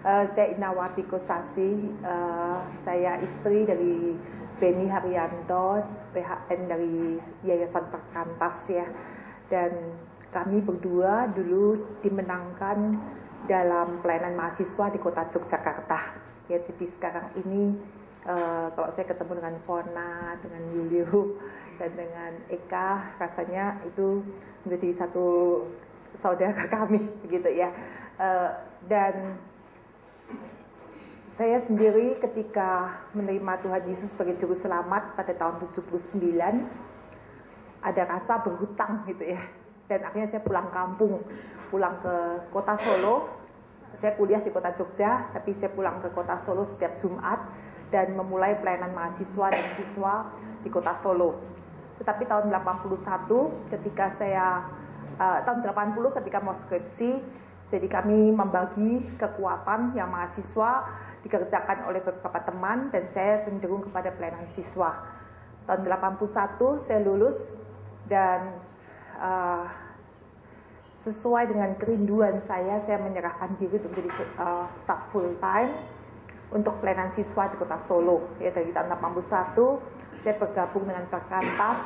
Saya Inawati Kosasi, saya istri dari Beni Haryanto, PHN dari Yayasan Perkantas ya. Dan kami berdua dulu dimenangkan dalam pelayanan mahasiswa di Kota Yogyakarta. Ya, jadi sekarang ini kalau saya ketemu dengan Fona, dengan Yulio, dan dengan Eka, rasanya itu menjadi satu saudara kami, gitu ya. Dan saya sendiri ketika menerima Tuhan Yesus sebagai Juru Selamat pada tahun 79, ada rasa berhutang gitu ya. Dan akhirnya saya pulang kampung, pulang ke kota Solo. Saya kuliah di kota Jogja, tapi saya pulang ke kota Solo setiap Jumat dan memulai pelayanan mahasiswa dan siswa di kota Solo. Tetapi tahun 81 ketika saya tahun 80 ketika mau skripsi, jadi kami membagi kekuatan yang mahasiswa dikerjakan oleh beberapa teman dan saya cenderung kepada pelayanan siswa. Tahun 81 saya lulus dan sesuai dengan kerinduan saya menyerahkan diri untuk menjadi staff full time untuk pelayanan siswa di kota Solo. Ya, dari tahun 81 saya bergabung dengan Perkantas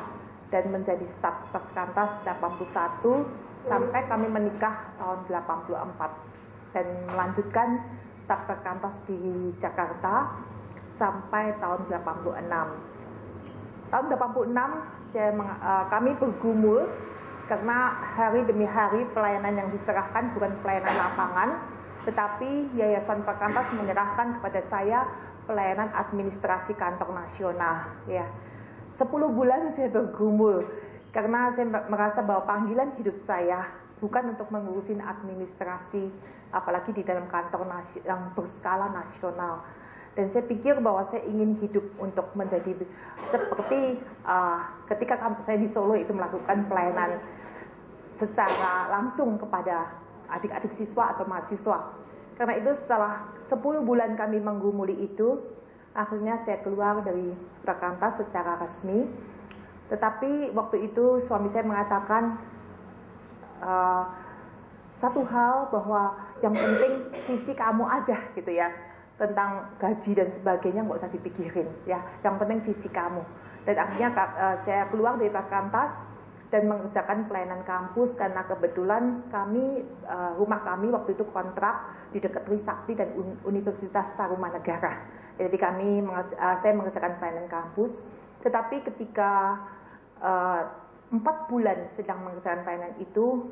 dan menjadi staf Perkantas 81 sampai kami menikah tahun 84 dan melanjutkan staf Perkantas di Jakarta sampai tahun 86. Tahun 86 kami bergumul karena hari demi hari pelayanan yang diserahkan bukan pelayanan lapangan, tetapi Yayasan Perkantas menyerahkan kepada saya pelayanan administrasi kantor nasional. Ya, 10 bulan saya bergumul karena saya merasa bahwa panggilan hidup saya bukan untuk mengurusin administrasi, apalagi di dalam kantor yang berskala nasional. Dan saya pikir bahwa saya ingin hidup untuk menjadi seperti ketika saya di Solo itu melakukan pelayanan secara langsung kepada adik-adik siswa atau mahasiswa. Karena itu setelah 10 bulan kami menggumuli itu, akhirnya saya keluar dari Perkantas secara resmi. Tetapi waktu itu suami saya mengatakan satu hal bahwa yang penting visi kamu aja gitu ya, tentang gaji dan sebagainya nggak usah dipikirin ya, yang penting visi kamu. Dan akhirnya saya keluar dari Perkantas dan mengerjakan pelayanan kampus karena kebetulan kami rumah kami waktu itu kontrak di dekat Trisakti dan Universitas Tarumanegara. Jadi saya mengerjakan pelayanan kampus. Tetapi ketika 4 bulan sedang mengerjakan pelayanan itu,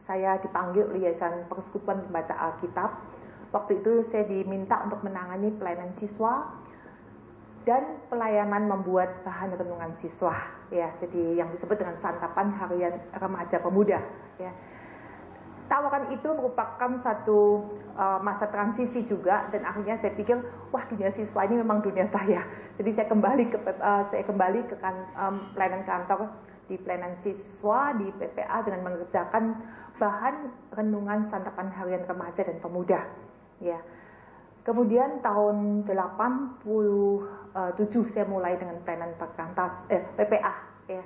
saya dipanggil oleh Yayasan Persekutuan Pembaca Alkitab. Waktu itu saya diminta untuk menangani pelayanan siswa dan pelayanan membuat bahan renungan siswa. Ya, jadi yang disebut dengan santapan harian remaja pemuda. Ya. Tawaran itu merupakan satu masa transisi juga, dan akhirnya saya pikir, wah, dunia siswa ini memang dunia saya. Jadi saya kembali ke pelayanan kantor di pelayanan siswa di PPA dengan mengerjakan bahan renungan santapan harian remaja dan pemuda. Ya. Kemudian tahun 87 saya mulai dengan pelayanan Perkantas PPA. Ya.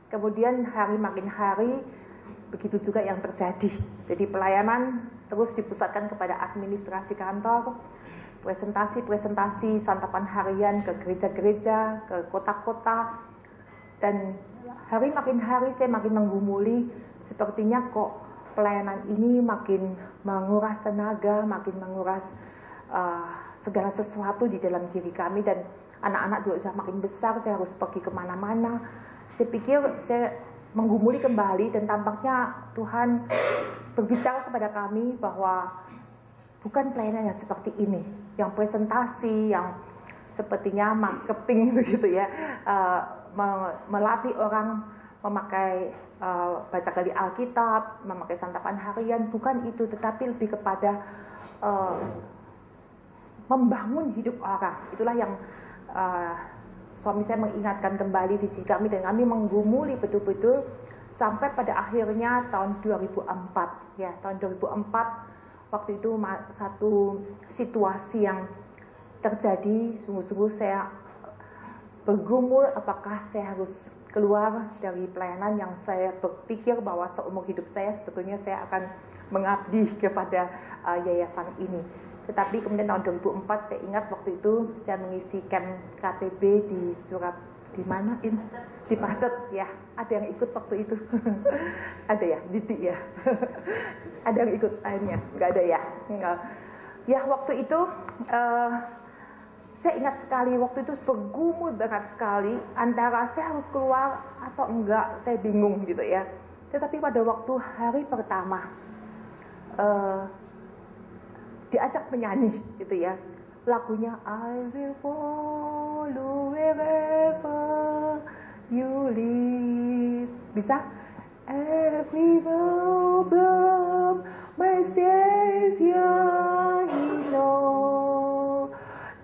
Kemudian hari makin hari begitu juga yang terjadi. Jadi pelayanan terus dipusatkan kepada administrasi kantor, presentasi santapan harian ke gereja-gereja, ke kota-kota, dan hari makin hari saya makin menggumuli, sepertinya kok pelayanan ini makin menguras tenaga, makin menguras segala sesuatu di dalam diri kami, dan anak-anak juga sudah makin besar, saya harus pergi kemana-mana. Saya pikir saya menggumuli kembali, dan tampaknya Tuhan berbicara kepada kami bahwa bukan pelayanan yang seperti ini, yang presentasi, yang sepertinya marketing begitu ya, melatih orang memakai baca kali Alkitab, memakai santapan harian, bukan itu, tetapi lebih kepada membangun hidup orang. Itulah yang suami saya mengingatkan kembali visi kami, dan kami menggumuli betul-betul sampai pada akhirnya tahun 2004. Ya, tahun 2004 waktu itu satu situasi yang terjadi, sungguh-sungguh saya bergumul apakah saya harus keluar dari pelayanan yang saya berpikir bahwa seumur hidup saya sebetulnya saya akan mengabdi kepada yayasan ini. Tetapi kemudian tahun 2004 saya ingat waktu itu saya mengisi camp KTB di di mana ini? Di Pacet ya. Ada yang ikut waktu itu? Ada ya, Didi ya. Ada yang ikut lainnya? Enggak ada ya? Enggak. Ya waktu itu saya ingat sekali waktu itu bergumul berat sekali antara saya harus keluar atau enggak, saya bingung gitu ya. Tetapi pada waktu hari pertama diajak menyanyi gitu ya, lagunya I will follow wherever you lead. Bisa? Every problem my Savior He knows.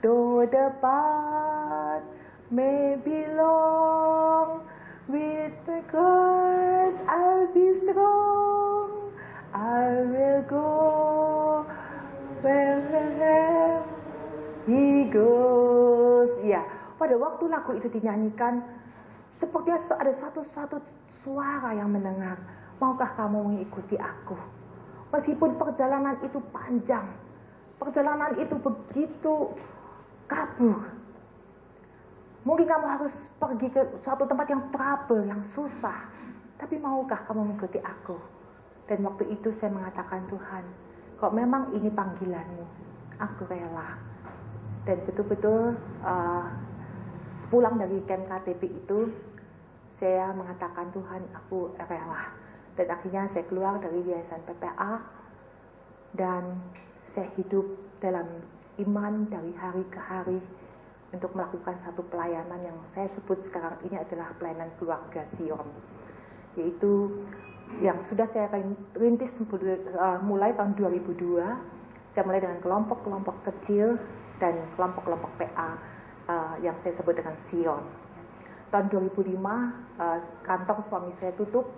Though the path may be long, with the cross I'll be strong. I will go wherever He goes. Ya, pada waktu lagu itu dinyanyikan, seperti ada satu suara yang mendengar, maukah kamu mengikuti aku? Meskipun perjalanan itu panjang, perjalanan itu begitu kabur. Mungkin kamu harus pergi ke suatu tempat yang trouble, yang susah. Tapi maukah kamu mengikuti aku? Dan waktu itu saya mengatakan, Tuhan, kalau memang ini panggilanmu, aku rela. Dan betul-betul pulang dari camp KTP itu, saya mengatakan, Tuhan, aku rela. Dan akhirnya saya keluar dari Yayasan PPA, dan saya hidup dalam iman dari hari ke hari untuk melakukan satu pelayanan yang saya sebut sekarang ini adalah pelayanan keluarga Sion, yaitu yang sudah saya rintis mulai tahun 2002. Saya mulai dengan kelompok-kelompok kecil dan kelompok-kelompok PA yang saya sebut dengan Sion. Tahun 2005 kantor suami saya tutup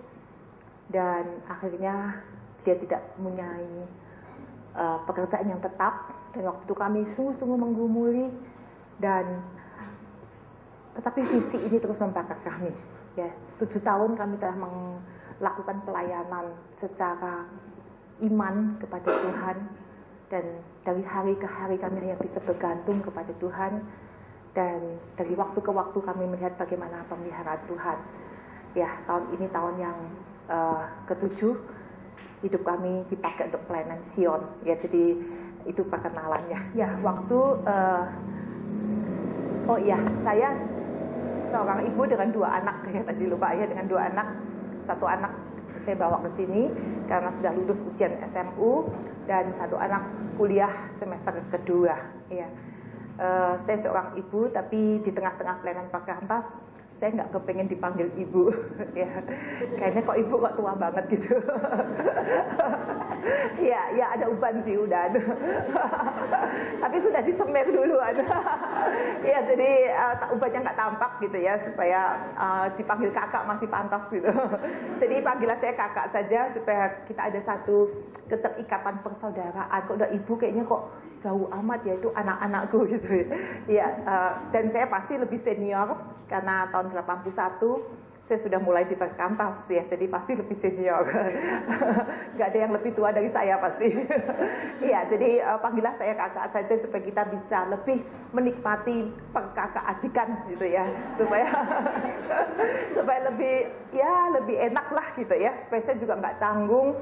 dan akhirnya dia tidak mempunyai pekerjaan yang tetap, dan waktu itu kami sungguh-sungguh menggumuli, dan tetapi visi ini terus membakar kami. Ya, 7 tahun kami telah melakukan pelayanan secara iman kepada Tuhan, dan dari hari ke hari kami hanya bisa bergantung kepada Tuhan, dan dari waktu ke waktu kami melihat bagaimana pemeliharaan Tuhan. Ya, tahun ini tahun yang ke-7 hidup kami dipakai untuk pelayanan Sion. Ya, jadi itu perkenalannya. Ya, waktu saya seorang ibu dengan 2 anak, ya tadi lupa ya, dengan 2 anak. 1 anak saya bawa ke sini karena sudah lulus ujian SMU, dan 1 anak kuliah semester kedua. Ya, saya seorang ibu, tapi di tengah-tengah pelayanan Perkantas saya nggak kepengen dipanggil ibu. Ya, kayaknya kok ibu kok tua banget gitu. Ya ada uban sih udah. Tapi sudah disemir duluan. Ya, jadi ubannya nggak tampak gitu ya, supaya dipanggil kakak masih pantas gitu. Jadi panggilan saya kakak saja supaya kita ada satu keterikatan persaudaraan. Kok udah ibu kayaknya kok jauh amat ya, itu anak-anakku gitu ya. Dan saya pasti lebih senior karena tahun 81 saya sudah mulai di Perkantas ya, jadi pasti lebih senior. Gak ada yang lebih tua dari saya pasti. Iya, jadi panggillah saya kakak saja supaya kita bisa lebih menikmati perkakak ajikan gitu ya, supaya lebih enak lah gitu ya, supaya saya juga nggak canggung,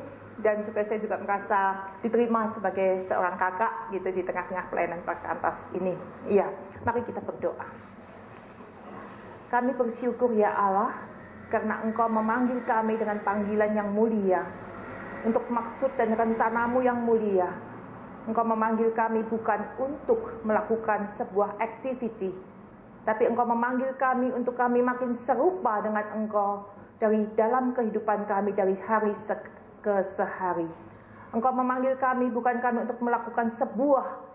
dan supaya saya juga merasa diterima sebagai seorang kakak gitu di tengah-tengah pelayanan Perkantas ini. Iya, mari kita berdoa. Kami bersyukur ya Allah, karena Engkau memanggil kami dengan panggilan yang mulia, untuk maksud dan rencanamu yang mulia. Engkau memanggil kami bukan untuk melakukan sebuah activity, tapi Engkau memanggil kami untuk kami makin serupa dengan Engkau dari dalam kehidupan kami dari hari ke sehari. Engkau memanggil kami bukan kami untuk melakukan sebuah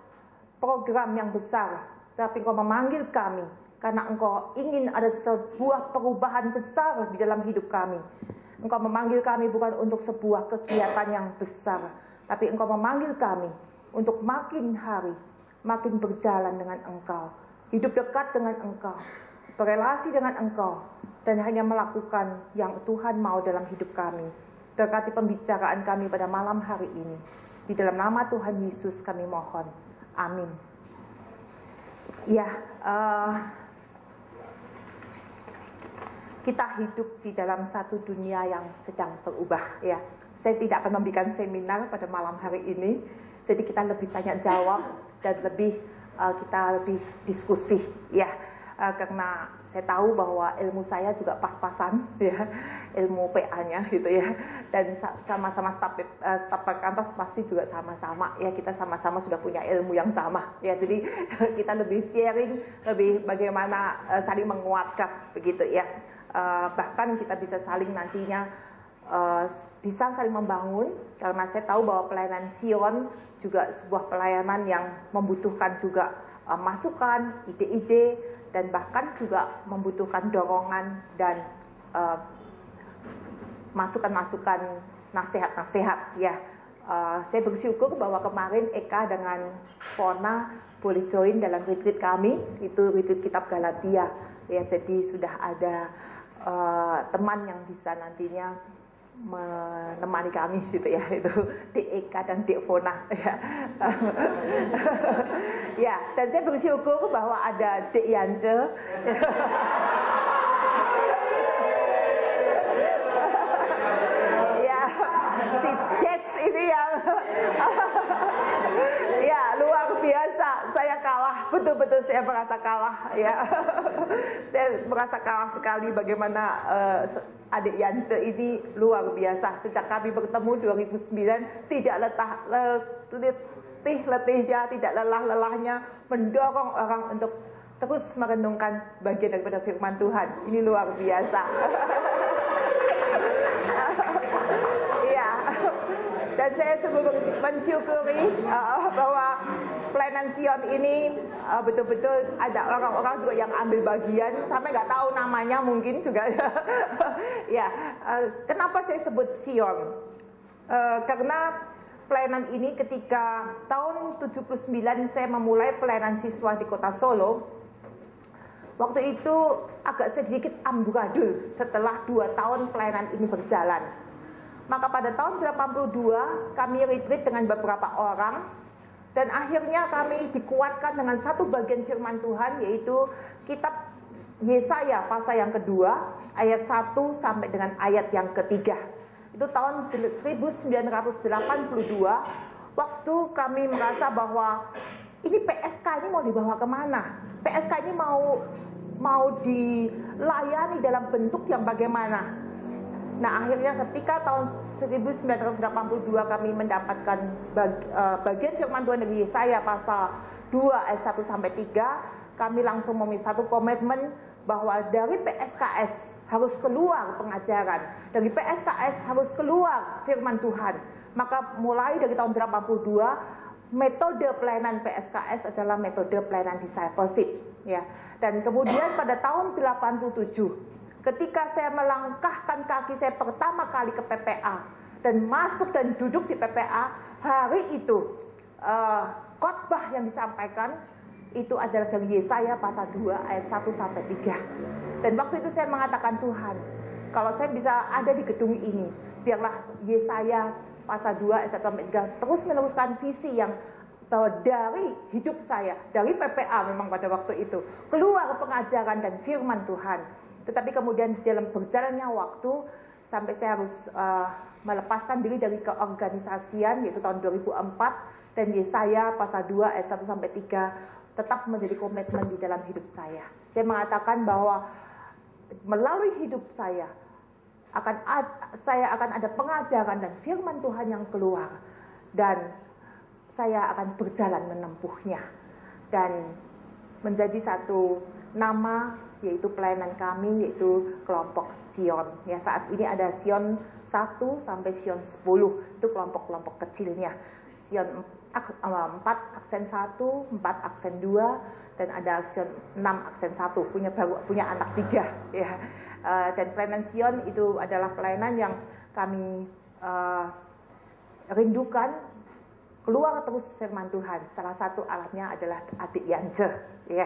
program yang besar, tapi Engkau memanggil kami karena Engkau ingin ada sebuah perubahan besar di dalam hidup kami. Engkau memanggil kami bukan untuk sebuah kegiatan yang besar, tapi Engkau memanggil kami untuk makin hari, makin berjalan dengan Engkau, hidup dekat dengan Engkau, berelasi dengan Engkau, dan hanya melakukan yang Tuhan mau dalam hidup kami. Berkati pembicaraan kami pada malam hari ini. Di dalam nama Tuhan Yesus kami mohon. Amin. Ya, kita hidup di dalam satu dunia yang sedang berubah. Ya, saya tidak akan memberikan seminar pada malam hari ini. Jadi kita lebih tanya jawab dan kita lebih diskusi. Ya, karena saya tahu bahwa ilmu saya juga pas-pasan, ya, ilmu PA-nya gitu ya, dan sama-sama staf perkantor pasti juga sama-sama, ya, kita sama-sama sudah punya ilmu yang sama, ya, jadi kita lebih sharing, lebih bagaimana saling menguatkan begitu ya, bahkan kita bisa saling nantinya bisa saling membangun, karena saya tahu bahwa pelayanan Sion juga sebuah pelayanan yang membutuhkan juga masukan, ide-ide, dan bahkan juga membutuhkan dorongan dan masukan-masukan nasihat-nasihat ya. Saya bersyukur bahwa kemarin Eka dengan Fona boleh join dalam retreat kami, itu retreat kitab Galatia ya. Jadi sudah ada teman yang bisa nantinya menemani kami gitu ya, itu Dek Eka dan Dek Fona ya. Ya, dan saya bersyukur bahwa ada Dek Yance. Ya, si Jess ini yang ya luar biasa. Saya kalah, betul-betul saya merasa kalah ya. Saya merasa kalah sekali bagaimana adik Yance ini luar biasa. Sejak kami bertemu 2009 tidak letih-letihnya, tidak lelah-lelahnya mendorong orang untuk terus merenungkan bagian daripada firman Tuhan. Ini luar biasa. Iya. Dan saya sungguh mensyukuri bahwa pelayanan Sion ini betul-betul ada orang-orang juga yang ambil bagian, sampai nggak tahu namanya mungkin juga. Ya, kenapa saya sebut Sion? Karena pelayanan ini ketika tahun 79 saya memulai pelayanan siswa di Kota Solo. Waktu itu agak sedikit amburadul setelah 2 tahun pelayanan ini berjalan. Maka pada tahun 82 kami retreat dengan beberapa orang, dan akhirnya kami dikuatkan dengan satu bagian firman Tuhan, yaitu kitab Yesaya pasal yang kedua ayat 1 sampai dengan ayat yang ketiga. Itu tahun 1982, waktu kami merasa bahwa ini PSK ini mau dibawa kemana? PSK ini mau dilayani dalam bentuk yang bagaimana? Nah, akhirnya ketika tahun 1982 kami mendapatkan bagian firman Tuhan dari Yesaya pasal 2 ayat 1 sampai 3, kami langsung memiliki satu komitmen bahwa dari PSKS harus keluar pengajaran, dari PSKS harus keluar firman Tuhan. Maka mulai dari tahun 82 metode pelayanan PSKS adalah metode pelayanan discipleship ya. Dan kemudian pada tahun 87 ketika saya melangkahkan kaki saya pertama kali ke PPA dan masuk dan duduk di PPA, hari itu khotbah yang disampaikan itu adalah dari Yesaya pasal 2 ayat 1 sampai 3. Dan waktu itu saya mengatakan, Tuhan, kalau saya bisa ada di gedung ini, biarlah Yesaya pasal 2 ayat 1 sampai 3 terus meneruskan visi yang bahwa dari hidup saya, dari PPA memang pada waktu itu, keluar pengajaran dan firman Tuhan. Tetapi kemudian dalam berjalannya waktu sampai saya harus melepaskan diri dari keorganisasian, yaitu tahun 2004, dan Yesaya pasal 2 ayat 1 sampai 3 tetap menjadi komitmen di dalam hidup saya. Saya mengatakan bahwa melalui hidup saya akan ada pengajaran dan firman Tuhan yang keluar, dan saya akan berjalan menempuhnya dan menjadi satu nama, yaitu pelayanan kami, yaitu kelompok Sion. Ya, saat ini ada Sion 1 sampai Sion 10, itu kelompok-kelompok kecilnya. Sion 4 aksen 1, 4 aksen 2, dan ada Sion 6 aksen 1, punya anak 3 ya. Dan pelayanan Sion itu adalah pelayanan yang kami rindukan, keluar terus firman Tuhan. Salah satu alatnya adalah adik Yance ya.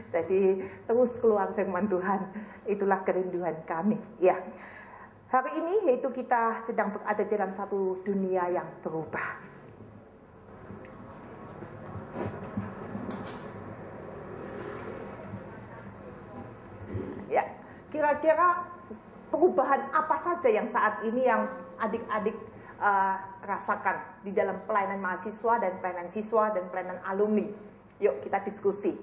Jadi terus keluar firman Tuhan, itulah kerinduan kami ya. Hari ini yaitu kita sedang berada dalam satu dunia yang berubah. Ya, kira-kira perubahan apa saja yang saat ini yang adik-adik rasakan di dalam pelayanan mahasiswa dan pelayanan siswa dan pelayanan alumni? Yuk kita diskusi.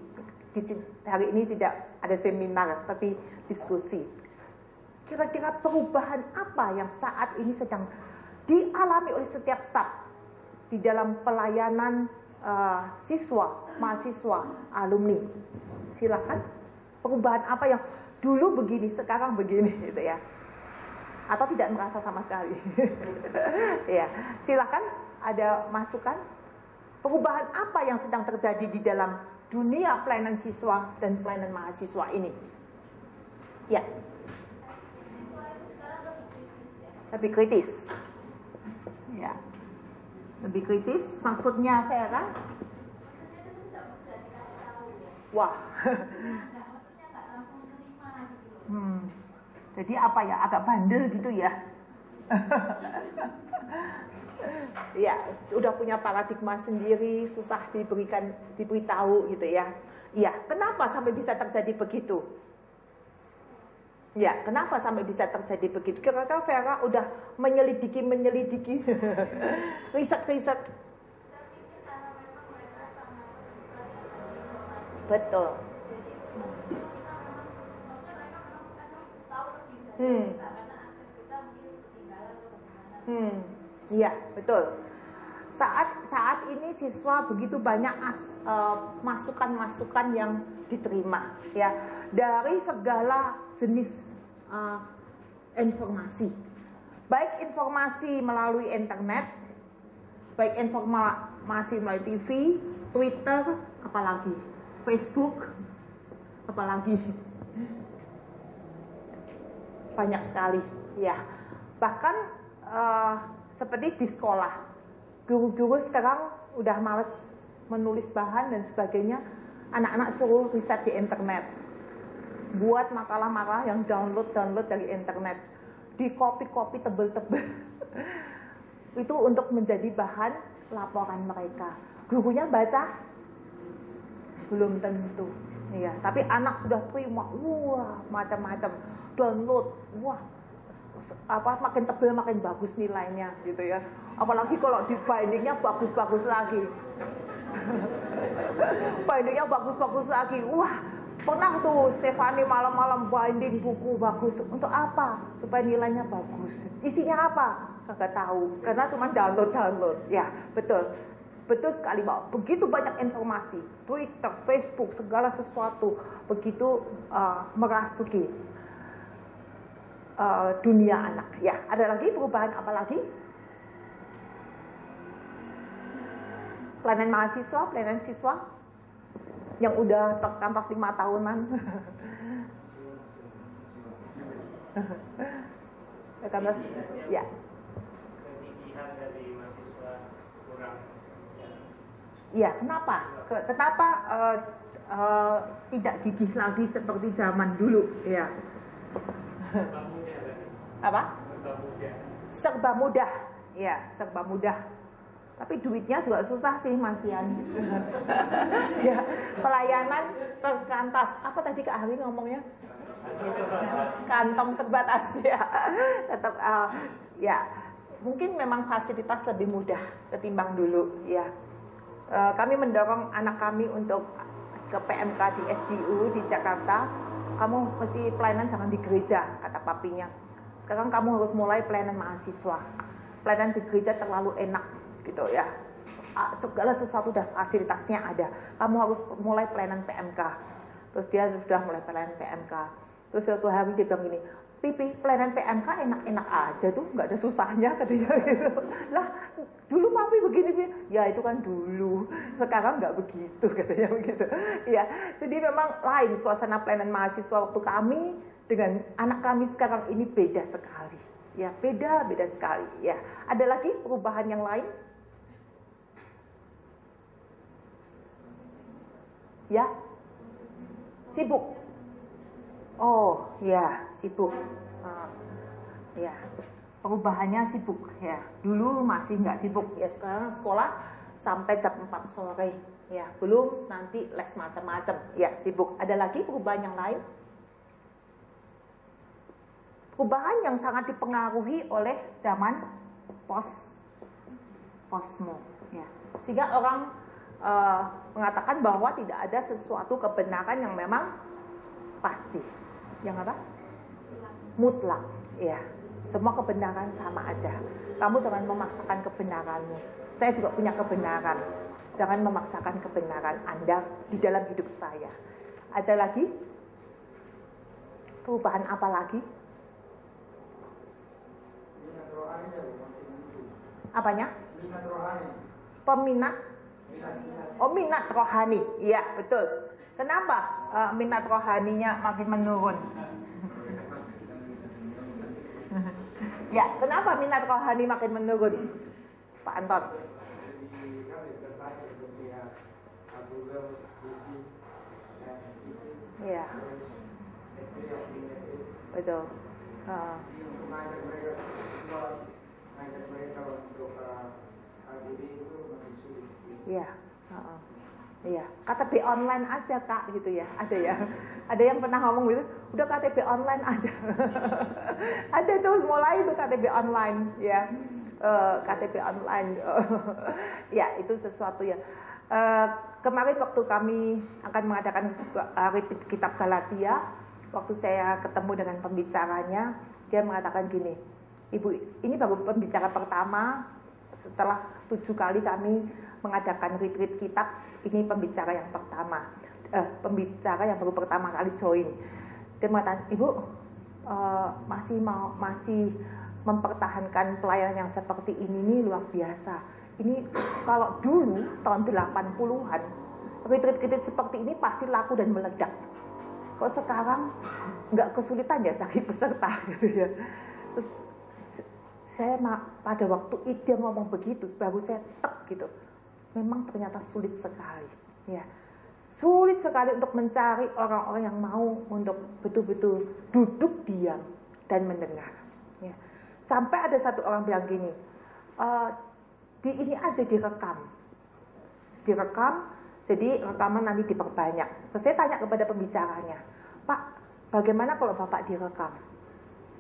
Hari ini tidak ada seminar, tapi diskusi. Kira-kira perubahan apa yang saat ini sedang dialami oleh setiap staff di dalam pelayanan siswa, mahasiswa, alumni? Silakan. Perubahan apa yang dulu begini, sekarang begini, gitu ya? Atau tidak merasa sama sekali? Ya, silakan. Ada masukan? Perubahan apa yang sedang terjadi di dalam dunia pelayanan siswa dan pelayanan mahasiswa ini? Ya. Lebih kritis. Ya. Lebih kritis, maksudnya Vera? Wah. Jadi apa ya, agak bandel gitu ya? Ya, udah punya paradigma sendiri, susah diberitahu gitu ya. Iya, kenapa sampai bisa terjadi begitu? Ya, kenapa sampai bisa terjadi begitu? Kira-kira Vera udah menyelidiki, riset. Betul. Iya, betul. Saat ini siswa begitu banyak masukan-masukan yang diterima, ya, dari segala jenis informasi, baik informasi melalui internet, baik informasi melalui TV, Twitter, apalagi Facebook, apalagi banyak sekali, ya. Bahkan seperti di sekolah, guru-guru sekarang udah males menulis bahan dan sebagainya, anak-anak suruh riset di internet, buat makalah-makalah yang download dari internet, di copy tebel-tebel itu untuk menjadi bahan laporan mereka. Gurunya baca? Belum tentu, ya. Tapi anak sudah terima, wah, macam-macam, download, wah, makin tebal makin bagus nilainya gitu ya. Apalagi kalau di bindingnya bagus-bagus lagi. Bindingnya bagus-bagus lagi. Wah, pernah tuh Stefani malam-malam binding buku bagus. Untuk apa? Supaya nilainya bagus. Isinya apa? Kagak tahu. Karena cuma download. Ya, betul. Betul sekali, Mbak. Begitu banyak informasi, Twitter, Facebook, segala sesuatu begitu merasuki dunia anak. Ya, ada lagi perubahan apa lagi? Pelayanan mahasiswa, pelayanan siswa yang udah terkantas 5 tahunan. Terkantas, ya. Kegigihan dari mahasiswa kurang. Ya, kenapa? Kenapa tidak gigih lagi seperti zaman dulu? Ya. Apa? Serba mudah. Ya, serba mudah. Tapi duitnya juga susah sih, Mas Yan. Ya, pelayanan terkantas. Apa tadi Kak Hari ngomongnya? Kantong terbatas ya. Tetap ya, mungkin memang fasilitas lebih mudah ketimbang dulu ya. Kami mendorong anak kami untuk ke PMK di SGU di Jakarta. Kamu mesti pelayanan jangan di gereja, kata papinya. Sekarang kamu harus mulai pelayanan mahasiswa. Pelayanan di gereja terlalu enak gitu ya. Segala sesuatu dan fasilitasnya ada. Kamu harus mulai pelayanan PMK. Terus dia sudah mulai pelayanan PMK. Terus suatu hari dia bilang gini, Pipi, pelayanan PMK enak-enak aja tuh, nggak ada susahnya katanya gitu. Lah, dulu papi begini, ya itu kan dulu. Sekarang nggak begitu katanya begitu. Ya, jadi memang lain suasana pelayanan mahasiswa waktu kami dengan anak kami sekarang ini beda sekali. Ya, beda sekali. Ya, ada lagi perubahan yang lain? Ya, sibuk. Oh, ya, sibuk. Ya, perubahannya sibuk. Ya, dulu masih nggak sibuk. Ya, sekarang sekolah sampai jam 4 sore. Ya, belum nanti les macam-macam. Ya, sibuk. Ada lagi perubahan yang lain? Perubahan yang sangat dipengaruhi oleh zaman posmo. Ya. Sehingga orang mengatakan bahwa tidak ada sesuatu kebenaran yang memang pasti. Yang apa? Mutlak. Ya. Semua kebenaran sama aja. Kamu jangan memaksakan kebenaranmu. Saya juga punya kebenaran. Jangan memaksakan kebenaran Anda di dalam hidup saya. Ada lagi? Perubahan apa lagi? Apanya? Peminat? Oh, minat rohani. Iya, betul. Kenapa minat rohaninya makin menurun? Ya, kenapa minat rohani makin menurun? Pak Anton. Iya. Betul. Iya. Iya, KTP online aja Kak gitu ya. Ada ya. Ada yang pernah ngomong gitu, udah KTP online aja. Ada tuh mulai itu KTP online ya. KTP online. Ya, itu sesuatu ya. Kemarin waktu kami akan mengadakan retreat kitab Galatia, waktu saya ketemu dengan pembicaranya, dia mengatakan gini, Ibu, ini baru pembicara pertama setelah 7 kali kami mengadakan retreat kitab, ini pembicara yang pertama, pembicara yang baru pertama kali join. Dia mengatakan, Ibu masih mempertahankan pelayanan yang seperti ini luar biasa. Ini kalau dulu tahun 80-an retreat-retreat seperti ini pasti laku dan meledak. Kalau sekarang nggak kesulitan ya cari peserta gitu ya. Terus saya pada waktu dia ngomong begitu, baru saya tek gitu. Memang ternyata sulit sekali, ya. Sulit sekali untuk mencari orang-orang yang mau untuk betul-betul duduk diam dan mendengar. Ya. Sampai ada satu orang bilang gini, di ini aja direkam, jadi rekaman nanti diperbanyak. Terus saya tanya kepada pembicaranya, Pak, bagaimana kalau Bapak direkam?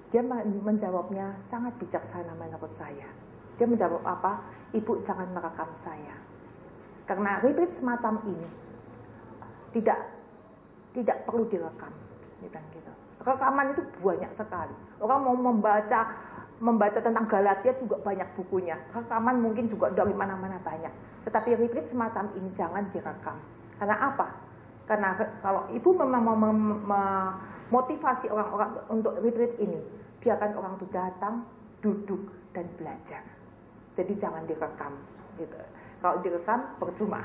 Dia menjawabnya sangat bijaksana menurut saya. Dia menjawab apa? Ibu jangan merekam saya. Karena retreat semacam ini tidak perlu direkam, gitu. Rekaman itu banyak sekali. Orang mau membaca tentang Galatia juga banyak bukunya. Rekaman mungkin juga dari mana-mana banyak. Tetapi retreat semacam ini jangan direkam. Karena apa? Karena kalau ibu memang memotivasi orang-orang untuk retreat ini, biarkan orang itu datang, duduk dan belajar. Jadi jangan direkam, gitu. Kalau direkam percuma.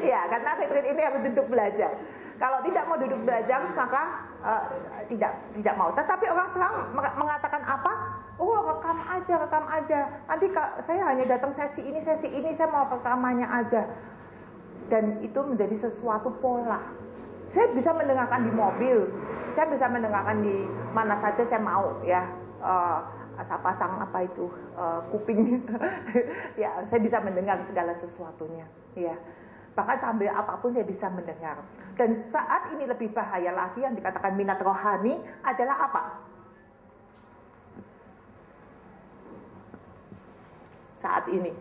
Ya, karena retreat ini harus duduk belajar. Kalau tidak mau duduk belajar, maka tidak mau. Tetapi orang sekarang mengatakan apa? Oh, rekam aja. Nanti saya hanya datang sesi ini, saya mau rekamannya aja. Dan itu menjadi sesuatu pola. Saya bisa mendengarkan di mobil, saya bisa mendengarkan di mana saja saya mau, ya. Saya pasang apa itu kuping, ya saya bisa mendengar segala sesuatunya, ya. Bahkan sambil apapun saya bisa mendengar. Dan saat ini lebih bahaya lagi yang dikatakan minat rohani adalah apa? Saat ini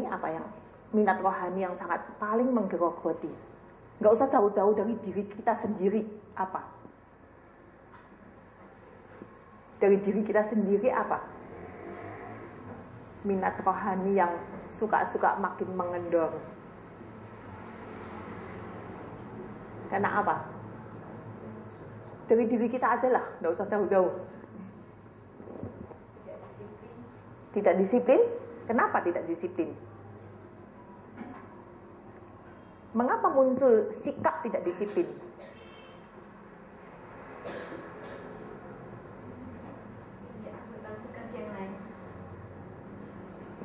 apa yang minat rohani yang sangat paling menggerogoti? Nggak usah jauh-jauh dari diri kita sendiri, apa? Dari diri kita sendiri apa? Minat rohani yang suka-suka makin mengendor. Karena apa? Dari diri kita aja lah, nggak usah jauh-jauh. Tidak disiplin? Kenapa tidak disiplin? Mengapa muncul sikap tidak disiplin?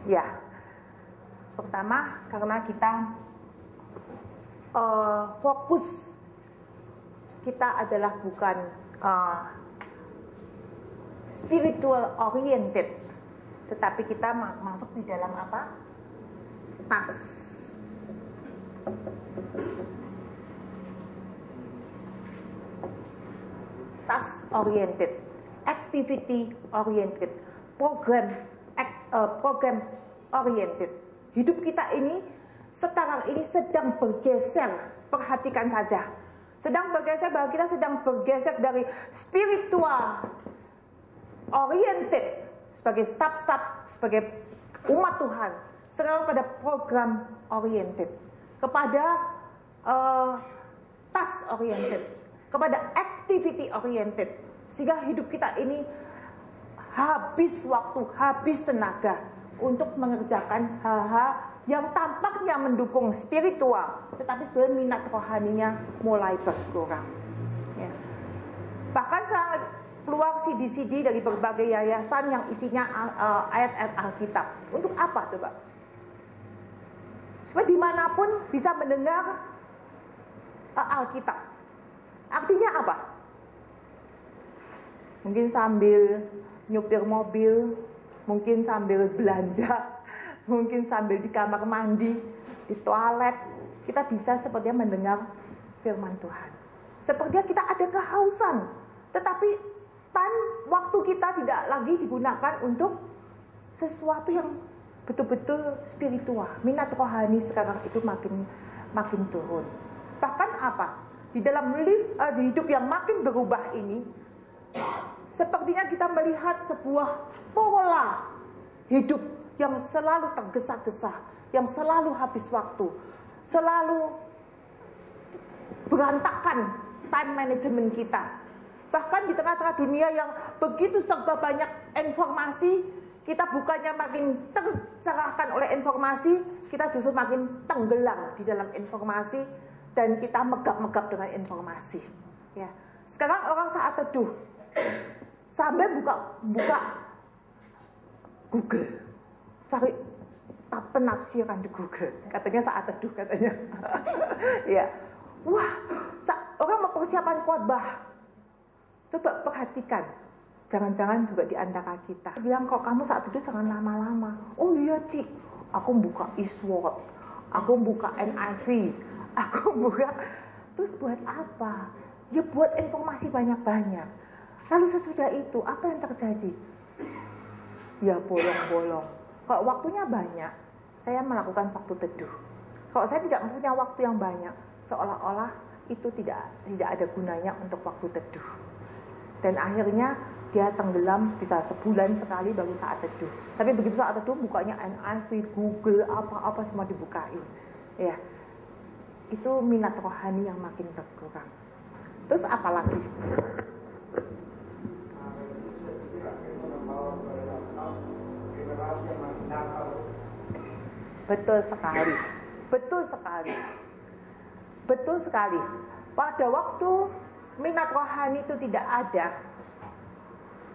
Ya, pertama karena kita fokus kita adalah bukan spiritual oriented, tetapi kita masuk di dalam apa? Tas. Tas oriented, activity oriented, program oriented. Hidup kita ini sekarang ini sedang bergeser. Perhatikan saja, sedang bergeser bahwa kita sedang bergeser dari spiritual oriented sebagai staff sebagai umat Tuhan, sekarang pada program oriented, kepada task oriented, kepada activity oriented, sehingga hidup kita ini habis waktu, habis tenaga untuk mengerjakan hal-hal yang tampaknya mendukung spiritual, tetapi sebenarnya minat rohaninya mulai berkurang. Ya. Bahkan saya keluar CD-CD dari berbagai yayasan yang isinya ayat-ayat Alkitab. Untuk apa coba? Supaya dimanapun bisa mendengar Alkitab. Artinya apa? Mungkin sambil nyupir mobil, mungkin sambil belanja, mungkin sambil di kamar mandi, di toilet, kita bisa sepertinya mendengar firman Tuhan. Sepertinya kita ada kehausan, tetapi waktu kita tidak lagi digunakan untuk sesuatu yang betul-betul spiritual. Minat rohani sekarang itu makin turun. Bahkan apa? Di dalam hidup yang makin berubah ini, sepertinya kita melihat sebuah pola hidup yang selalu tergesa-gesa, yang selalu habis waktu, selalu berantakan time management kita. Bahkan di tengah-tengah dunia yang begitu serba banyak informasi, kita bukannya makin tercerahkan oleh informasi, kita justru makin tenggelam di dalam informasi dan kita megap-megap dengan informasi. Ya. Sekarang orang saat teduh sampai buka Google, cari penafsiran di Google, katanya saat teduh katanya. Ya, wah, orang mempersiapkan khotbah. Coba perhatikan, jangan-jangan juga di antara kita bilang kok kamu saat teduh jangan lama-lama. Oh iya Cik, aku buka Isword, aku buka NIV, aku buka. Terus buat apa? Ya buat informasi banyak-banyak. Lalu sesudah itu apa yang terjadi? Ya bolong-bolong. Kalau waktunya banyak, saya melakukan waktu teduh. Kalau saya tidak punya waktu yang banyak, seolah-olah itu tidak ada gunanya untuk waktu teduh. Dan akhirnya dia tenggelam bisa sebulan sekali baru saat teduh. Tapi begitu saat teduh bukanya NIV, Google, apa-apa semua dibukain. Ya, itu minat rohani yang makin berkurang. Terus apa lagi? Betul sekali. Betul sekali. Pada waktu minat rohani itu tidak ada,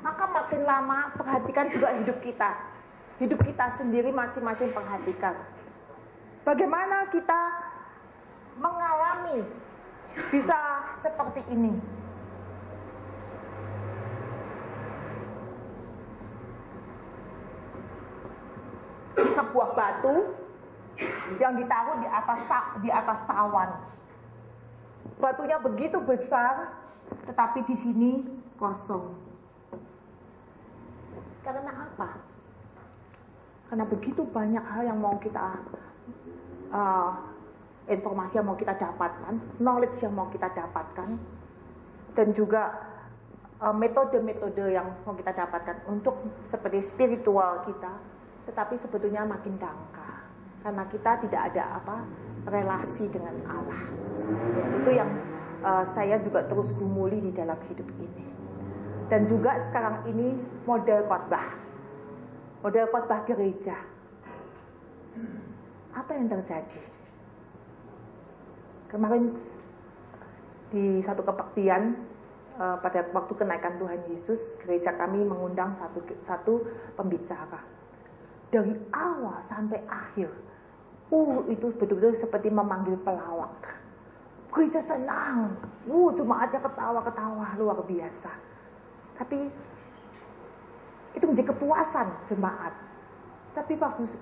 maka makin lama perhatikan juga hidup kita. Hidup kita sendiri masing-masing perhatikan. Bagaimana kita mengalami bisa seperti ini. Sebuah batu yang ditaruh di atas awan. Batunya begitu besar, tetapi di sini kosong. Karena apa? Karena begitu banyak hal yang mau kita informasi yang mau kita dapatkan, knowledge yang mau kita dapatkan, dan juga metode-metode yang mau kita dapatkan untuk seperti spiritual kita, tetapi sebetulnya makin dangkal karena kita tidak ada relasi dengan Allah. Ya, itu yang saya juga terus gumuli di dalam hidup ini. Dan juga sekarang ini model khotbah gereja. Apa yang terjadi? Kemarin di satu kebaktian pada waktu kenaikan Tuhan Yesus, gereja kami mengundang satu pembicara. Dari awal sampai akhir, itu betul-betul seperti memanggil pelawak. Gereja senang, jemaatnya ketawa-ketawa luar biasa. Tapi Itu menjadi kepuasan jemaat. Tapi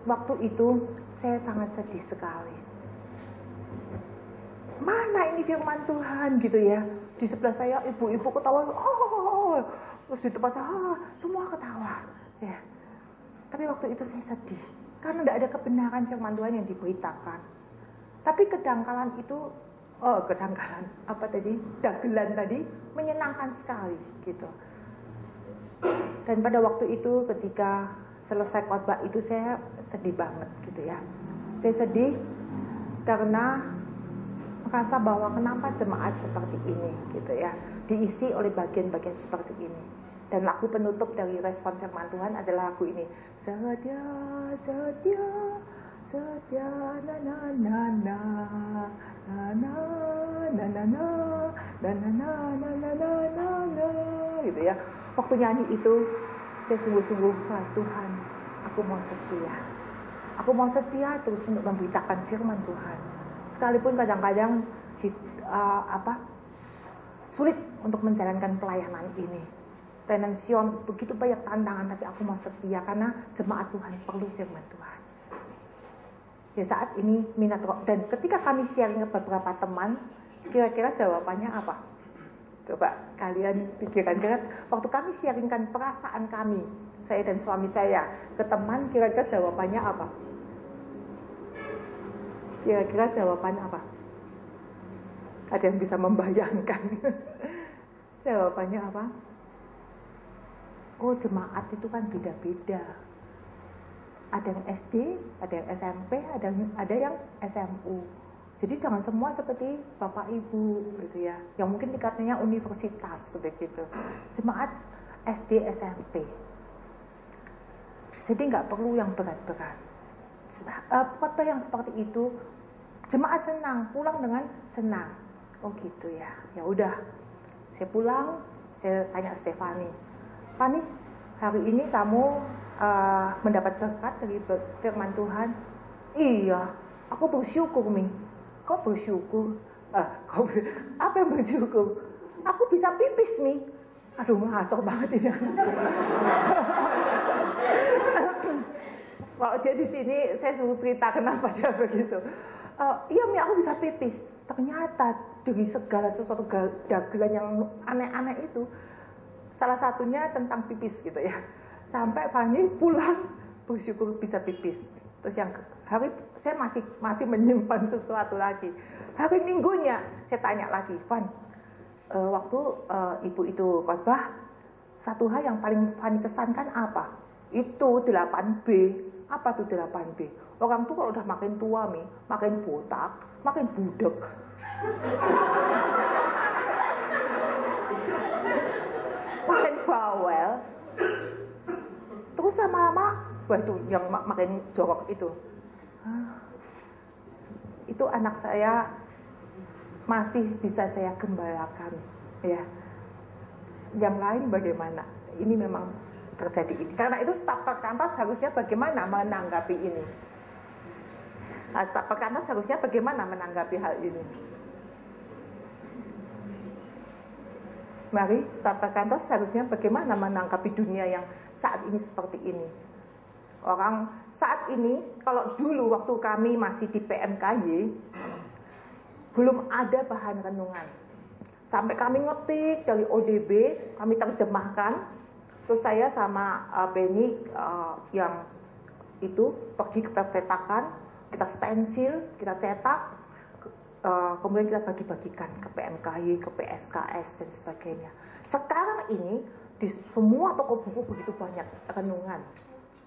waktu itu saya sangat sedih sekali. Mana ini firman Tuhan gitu ya. Di sebelah saya ibu-ibu ketawa, terus di tempat saya semua ketawa. Ya. Tapi waktu itu saya sedih karena tidak ada kebenaran firman Tuhan yang diberitakan. Tapi kedangkalan itu, dagelan tadi menyenangkan sekali gitu. Dan pada waktu itu ketika selesai khotbah itu saya sedih banget gitu ya. Saya sedih karena merasa bahwa kenapa jemaat seperti ini gitu ya, diisi oleh bagian-bagian seperti ini. Dan lagu penutup dari respon firman Tuhan adalah lagu ini. Setia, setia, setia, na na na na, na na na na na, na na na na na na na, gitu ya. Waktu nyanyi itu saya sungguh-sungguh, Tuhan, aku mau setia. Aku mau setia terus untuk memberitakan firman Tuhan. Sekalipun kadang-kadang sulit untuk menjalankan pelayanan ini. Tension begitu banyak tantangan, tapi aku mau setia karena jemaat Tuhan perlu firman Tuhan. Ya saat ini minat roh, dan ketika kami sharing ke beberapa teman, kira-kira jawabannya apa? Coba kalian pikirkan, waktu kami sharingkan perasaan kami, saya dan suami saya ke teman, kira-kira jawabannya apa? Kira-kira jawabannya apa? Ada yang bisa membayangkan? Jawabannya apa? Oh, jemaat itu kan beda-beda. Ada yang SD, ada yang SMP, ada yang SMU. Jadi jangan semua seperti Bapak Ibu gitu ya. Yang mungkin dikatanya universitas seperti itu. Jemaat SD, SMP. Jadi nggak perlu yang berat-berat. Khotbah yang seperti itu, jemaat senang, pulang dengan senang. Oh gitu ya. Ya udah. Saya pulang, saya tanya Stefani, Fani, hari ini kamu mendapat berkat dari firman Tuhan? Iya, aku bersyukur, Mi. Kau bersyukur? Apa yang bersyukur? Aku bisa pipis, Mi. Aduh, ngaco banget ini. Kalau dia di sini, saya suruh cerita kenapa dia begitu. Iya, Mi, aku bisa pipis. Ternyata dari segala sesuatu dagelan yang aneh-aneh itu, salah satunya tentang pipis gitu ya. Sampai Fani pulang bersyukur bisa pipis. Terus yang hari saya masih menyimpan sesuatu lagi. Hari Minggunya saya tanya lagi, Van, waktu ibu itu khotbah, satu hal yang paling Fani kesankan apa? Itu 8B. Apa tuh 8B? Orang tuh kalau udah makin tua, Mi, makin botak, makin budek. Makin bawel. Terus lama-lama, wah itu yang makin jorok itu. Itu anak saya masih bisa saya gembalakan, ya. Yang lain bagaimana? Ini memang terjadi ini. Karena itu staf perkantas harusnya bagaimana menanggapi ini? Staf perkantas harusnya bagaimana menanggapi hal ini? Mari, staf perkantas harusnya bagaimana menanggapi dunia yang saat ini seperti ini? Orang saat ini, kalau dulu waktu kami masih di PMKY, belum ada bahan renungan. Sampai kami ngetik dari ODB, kami terjemahkan. Terus saya sama Benny yang itu pergi ke percetakan, kita stensil, kita cetak, kemudian kita bagi-bagikan ke PMKY, ke PSKS dan sebagainya. Sekarang ini di semua toko buku begitu banyak renungan,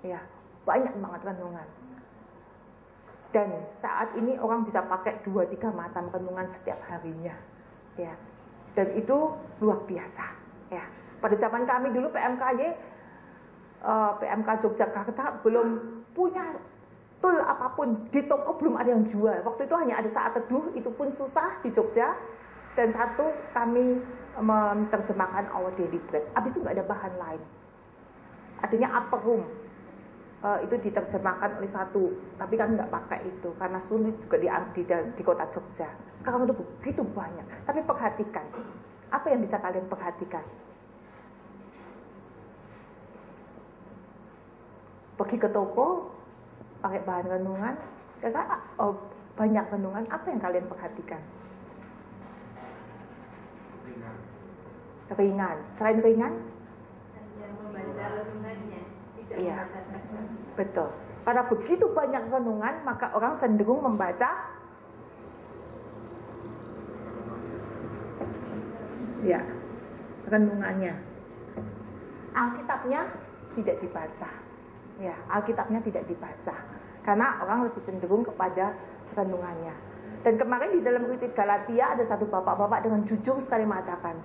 ya banyak banget renungan. Dan saat ini orang bisa pakai 2-3 macam renungan setiap harinya, ya. Dan itu luar biasa, ya. Pada zaman kami dulu PMKY, PMK Yogyakarta belum punya tool apapun, di toko belum ada yang jual. Waktu itu hanya ada saat teduh, itu pun susah di Jogja. Dan satu kami menerjemahkan Our Daily Bread. Habis itu nggak ada bahan lain. Artinya upper room. Itu diterjemahkan oleh satu, tapi kami nggak pakai itu karena sulit juga di kota Jogja. Sekarang udah begitu banyak. Tapi perhatikan, apa yang bisa kalian perhatikan? pergi ke toko pakai bahan renungan, banyak renungan, apa yang kalian perhatikan? Ringan. Selain ringan? Yang membaca renungannya, tidak Iya. membaca teks. Betul. Karena begitu banyak renungan, maka orang cenderung membaca ya, renungannya. Alkitabnya tidak dibaca. Ya, Alkitabnya tidak dibaca. Karena orang lebih cenderung kepada renungannya. Dan kemarin di dalam Kritik Galatia ada satu bapak-bapak dengan jujur sekali mengatakan,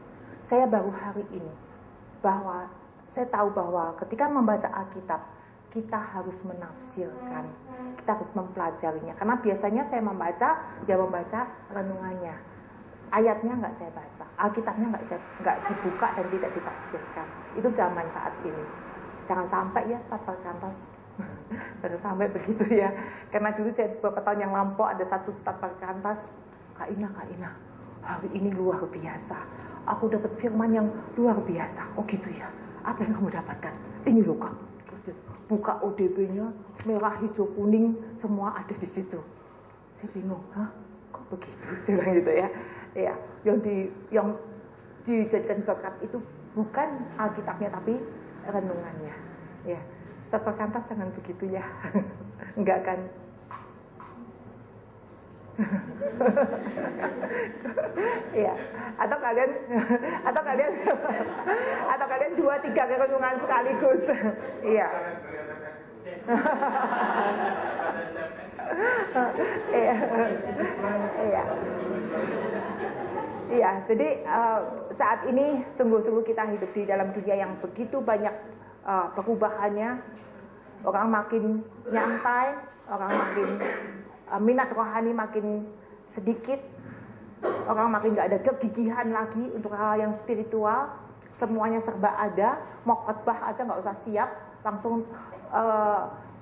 saya baru hari ini bahwa saya tahu bahwa ketika membaca Alkitab, kita harus menafsirkan, kita harus mempelajarinya. Karena biasanya saya membaca renungannya. Ayatnya nggak saya baca, Alkitabnya nggak dibuka dan tidak ditafsirkan. Itu zaman saat ini. Jangan sampai ya staf perkantas, jangan sampai begitu ya. Karena dulu saya beberapa tahun yang lampau ada satu staf perkantas, Kak Ina, hari ini luar biasa. Aku dapat firman yang luar biasa. Oh gitu ya. Apa yang kamu dapatkan? Ini loh Kak. Buka ODB-nya, merah, hijau, kuning, semua ada di situ. Saya bingung, kok begitu? Saya bilang gitu ya. Ya, yang dijadikan berkat itu bukan Alkitabnya tapi renungannya. Ya, staf perkantas jangan begitu ya. Enggak kan? Iya, atau kalian 2-3 renungan sekaligus. Iya. Iya, jadi saat ini sungguh-sungguh kita hidup di dalam dunia yang begitu banyak perubahannya. Orang makin nyantai, orang makin minat rohani makin sedikit, orang makin nggak ada kegigihan lagi untuk hal yang spiritual. Semuanya serba ada, mau khotbah aja nggak usah siap, langsung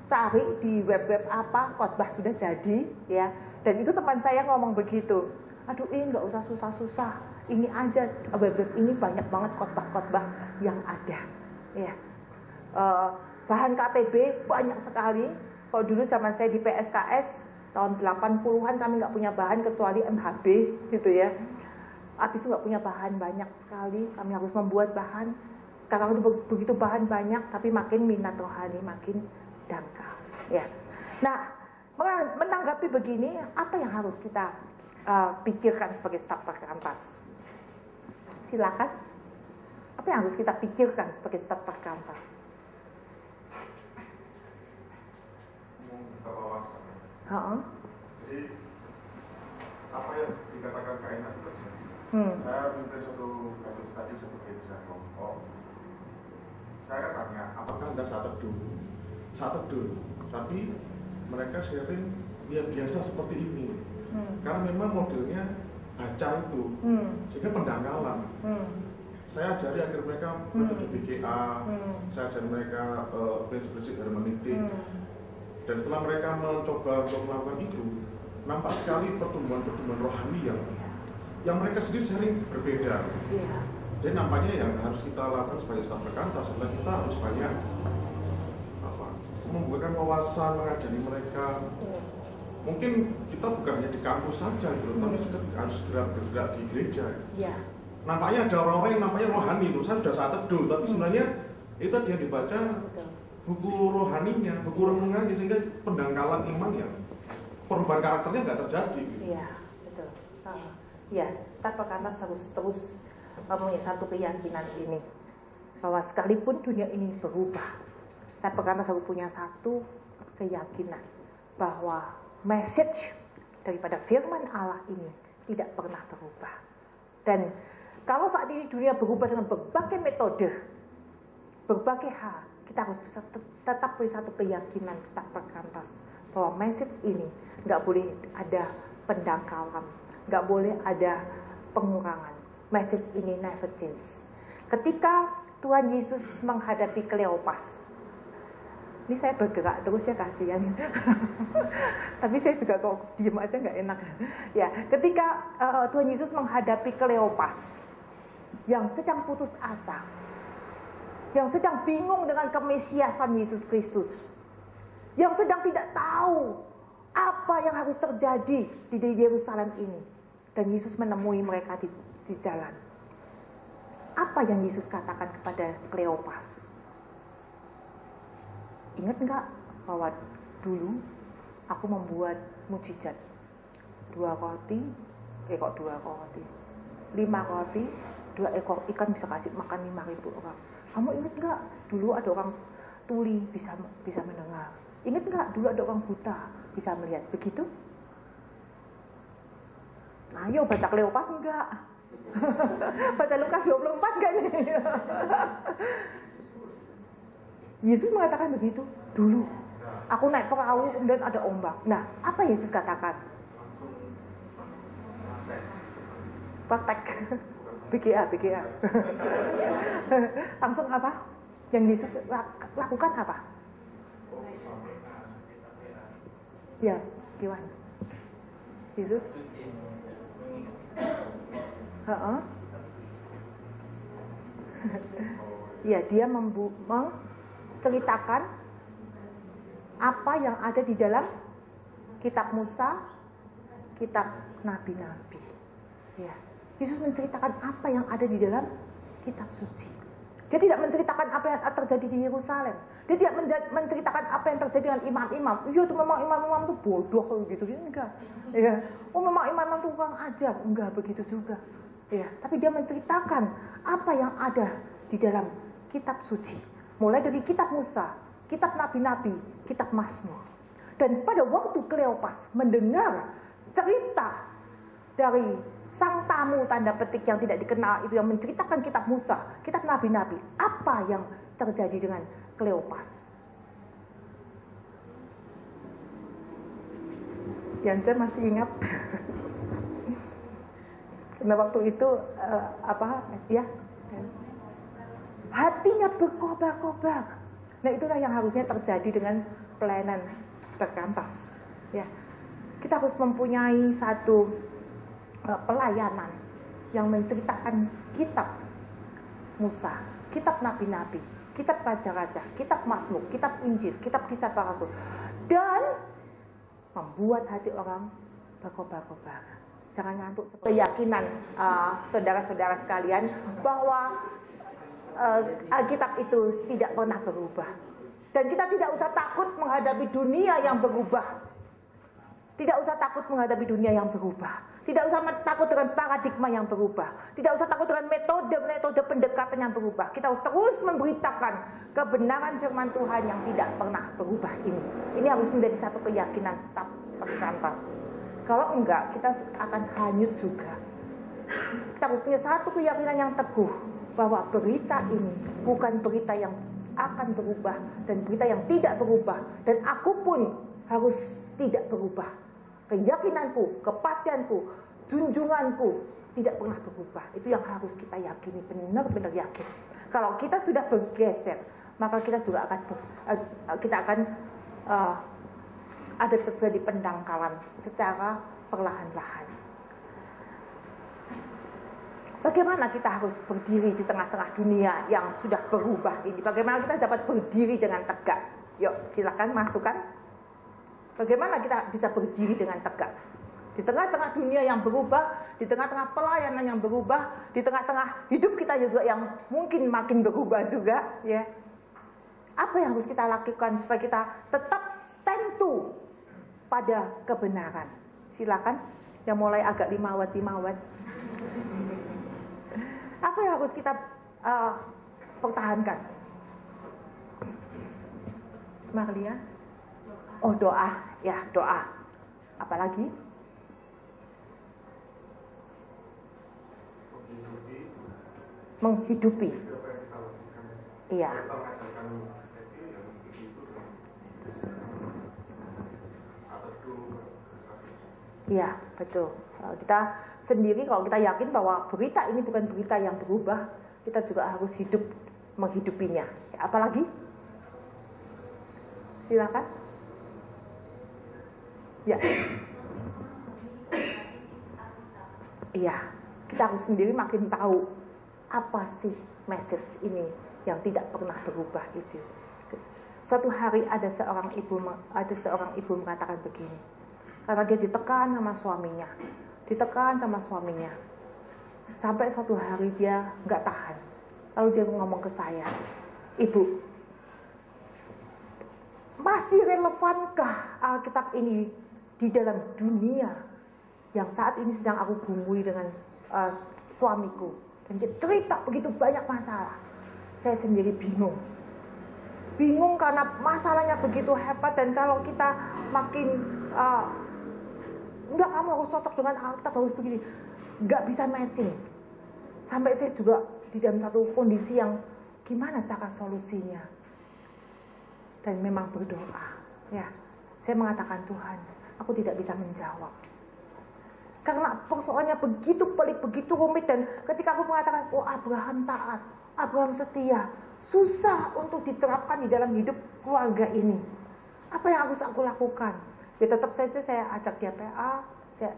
cari di web-web apa khotbah sudah jadi, ya. Dan itu teman saya ngomong begitu, aduh ini nggak usah susah-susah, ini aja web-web ini banyak banget khotbah-khotbah yang ada, ya. Bahan KTB banyak sekali. Kalau dulu zaman saya di PSKS tahun 80-an kami nggak punya bahan kecuali MHB gitu ya. Habis itu nggak punya bahan banyak sekali, kami harus membuat bahan. Sekarang itu begitu bahan banyak, tapi makin minat rohani makin dangkal. Ya. Nah, menanggapi begini, apa yang harus kita pikirkan sebagai staf perkantas? Silakan. Apa yang harus kita pikirkan sebagai staf perkantas? Jadi apa yang dikatakan Kak Ina itu terjadi. Saya mimpin satu Bible study, satu gereja kelompok. Saya tanya, apakah Anda saat teduh? Saat teduh, tapi mereka sharing ya biasa seperti ini. Karena memang modelnya baca itu, sehingga pendangkalan. Saya ajari agar mereka metode BGA, saya ajari mereka prinsip-prinsip hermeneutik. Dan setelah mereka mencoba untuk melakukan itu, nampak sekali pertumbuhan-pertumbuhan rohani yang mereka sendiri sering berbeda. Yeah. Jadi nampaknya yang harus kita lakukan sebagai staf perkantas adalah kita harus banyak membukakan wawasan, mengajari mereka. Mungkin kita bukan hanya di kampus saja, gitu, tapi juga harus bergerak di gereja. Yeah. Nampaknya ada orang-orang yang nampaknya rohani itu, saya sudah saat teduh, tapi sebenarnya itu dia dibaca buku rohaninya, buku renungannya, sehingga pendangkalan iman yang perubahan karakternya nggak terjadi. Iya, betul. Ya, staf perkantas harus terus mempunyai satu keyakinan ini, bahwa sekalipun dunia ini berubah, staf perkantas harus punya satu keyakinan bahwa message daripada firman Allah ini tidak pernah berubah. Dan kalau saat ini dunia berubah dengan berbagai metode, berbagai hal, kita harus bisa tetap punya satu keyakinan staf perkantas bahwa message ini nggak boleh ada pendangkalan, nggak boleh ada pengurangan. Message ini never change. Ketika Tuhan Yesus menghadapi Kleopas, ini saya bergerak terus ya, kasihan. Tapi saya juga kok diem aja nggak enak. Ya, ketika Tuhan Yesus menghadapi Kleopas yang sedang putus asa, yang sedang bingung dengan kemesiasan Yesus Kristus, yang sedang tidak tahu apa yang harus terjadi di Yerusalem ini. Dan Yesus menemui mereka di jalan. Apa yang Yesus katakan kepada Kleopas? Ingat enggak bahwa dulu aku membuat mujizat 5 roti, 2 ekor ikan bisa kasih makan 5.000 orang. Kamu ingat enggak dulu ada orang tuli bisa mendengar? Ingat enggak dulu ada orang buta bisa melihat? Begitu? Nah, ayo baca Kleopas enggak? Baca Lukas 24 enggak nih? Yesus mengatakan begitu dulu. Aku naik perahu kemudian ada ombak. Nah, apa Yesus katakan? Praktek. BGA. Langsung apa? Yang Yesus lakukan apa? Ya, gimana? Yesus? Ya, dia menceritakan apa yang ada di dalam kitab Musa, kitab nabi-nabi. Ya, Yesus menceritakan apa yang ada di dalam kitab suci. Dia tidak menceritakan apa yang terjadi di Yerusalem. Dia tidak menceritakan apa yang terjadi dengan imam-imam. Iya, itu memang imam-imam itu bodoh gitu. Enggak. Ya. Oh, memang imam-imam itu kurang ajar. Enggak begitu juga. Ya, tapi dia menceritakan apa yang ada di dalam kitab suci. Mulai dari kitab Musa, kitab nabi-nabi, kitab Mazmur. Dan pada waktu Kleopas mendengar cerita dari sang tamu tanda petik yang tidak dikenal itu yang menceritakan kitab Musa, kitab nabi-nabi, apa yang terjadi dengan Kleopas? Yancer masih ingat? Karena waktu itu hatinya berkobar-kobar. Nah, itulah yang harusnya terjadi dengan pelayanan berkantas. Ya, kita harus mempunyai satu pelayanan yang menceritakan kitab Musa, kitab nabi-nabi, kitab raja-raja, kitab Mazmur, kitab Injil, kitab kisah para rasul, dan membuat hati orang berkobar-kobar. Jangan ngantuk. Keyakinan saudara-saudara sekalian bahwa Alkitab itu tidak pernah berubah, dan kita tidak usah takut menghadapi dunia yang berubah. Tidak usah takut menghadapi dunia yang berubah. Tidak usah takut dengan paradigma yang berubah. Tidak usah takut dengan metode pendekatan yang berubah. Kita harus terus memberitakan kebenaran firman Tuhan yang tidak pernah berubah ini. Ini harus menjadi satu keyakinan staf perkantas. Kalau enggak, kita akan hanyut juga. Kita harus punya satu keyakinan yang teguh bahwa berita ini bukan berita yang akan berubah dan berita yang tidak berubah, dan aku pun harus tidak berubah. Keyakinanku, kepastianku, junjunganku tidak pernah berubah. Itu yang harus kita yakini, benar-benar yakin. Kalau kita sudah bergeser, maka kita juga akan ada terjadi pendangkalan secara perlahan-lahan. Bagaimana kita harus berdiri di tengah-tengah dunia yang sudah berubah ini? Bagaimana kita dapat berdiri dengan tegak? Yuk, silakan masukkan. Bagaimana kita bisa berdiri dengan tegak? Di tengah-tengah dunia yang berubah, di tengah-tengah pelayanan yang berubah, di tengah-tengah hidup kita juga yang mungkin makin berubah juga, ya. Apa yang harus kita lakukan supaya kita tetap stand to pada kebenaran? Silakan, yang mulai agak limawat. Apa yang harus kita pertahankan? Marlia? Oh, doa. Ya, doa. Apalagi? Menghidupi. Iya. Iya, betul. Kita sendiri kalau kita yakin bahwa berita ini bukan berita yang berubah, kita juga harus hidup menghidupinya. Apalagi? Silakan. Ya. Iya, kita harus sendiri makin tahu apa sih message ini yang tidak pernah berubah itu. Suatu hari ada seorang ibu mengatakan begini, karena dia ditekan sama suaminya, sampai suatu hari dia nggak tahan, lalu dia ngomong ke saya, "Ibu, masih relevankah Alkitab ini di dalam dunia yang saat ini sedang aku gumuli dengan suamiku?" Dan dia cerita begitu banyak masalah. Saya sendiri bingung karena masalahnya begitu hebat, dan kalau kita makin enggak, kamu harus cocok dengan Alkitab, harus begini, enggak bisa matching. Sampai saya juga di dalam satu kondisi yang gimana cara solusinya, dan memang berdoa. Ya, saya mengatakan, Tuhan, aku tidak bisa menjawab karena persoalannya begitu pelik, begitu rumit, dan ketika aku mengatakan, oh Abraham taat, Abraham setia, susah untuk diterapkan di dalam hidup keluarga ini. Apa yang harus aku lakukan? Ya tetap saja saya ajak dia PA, saya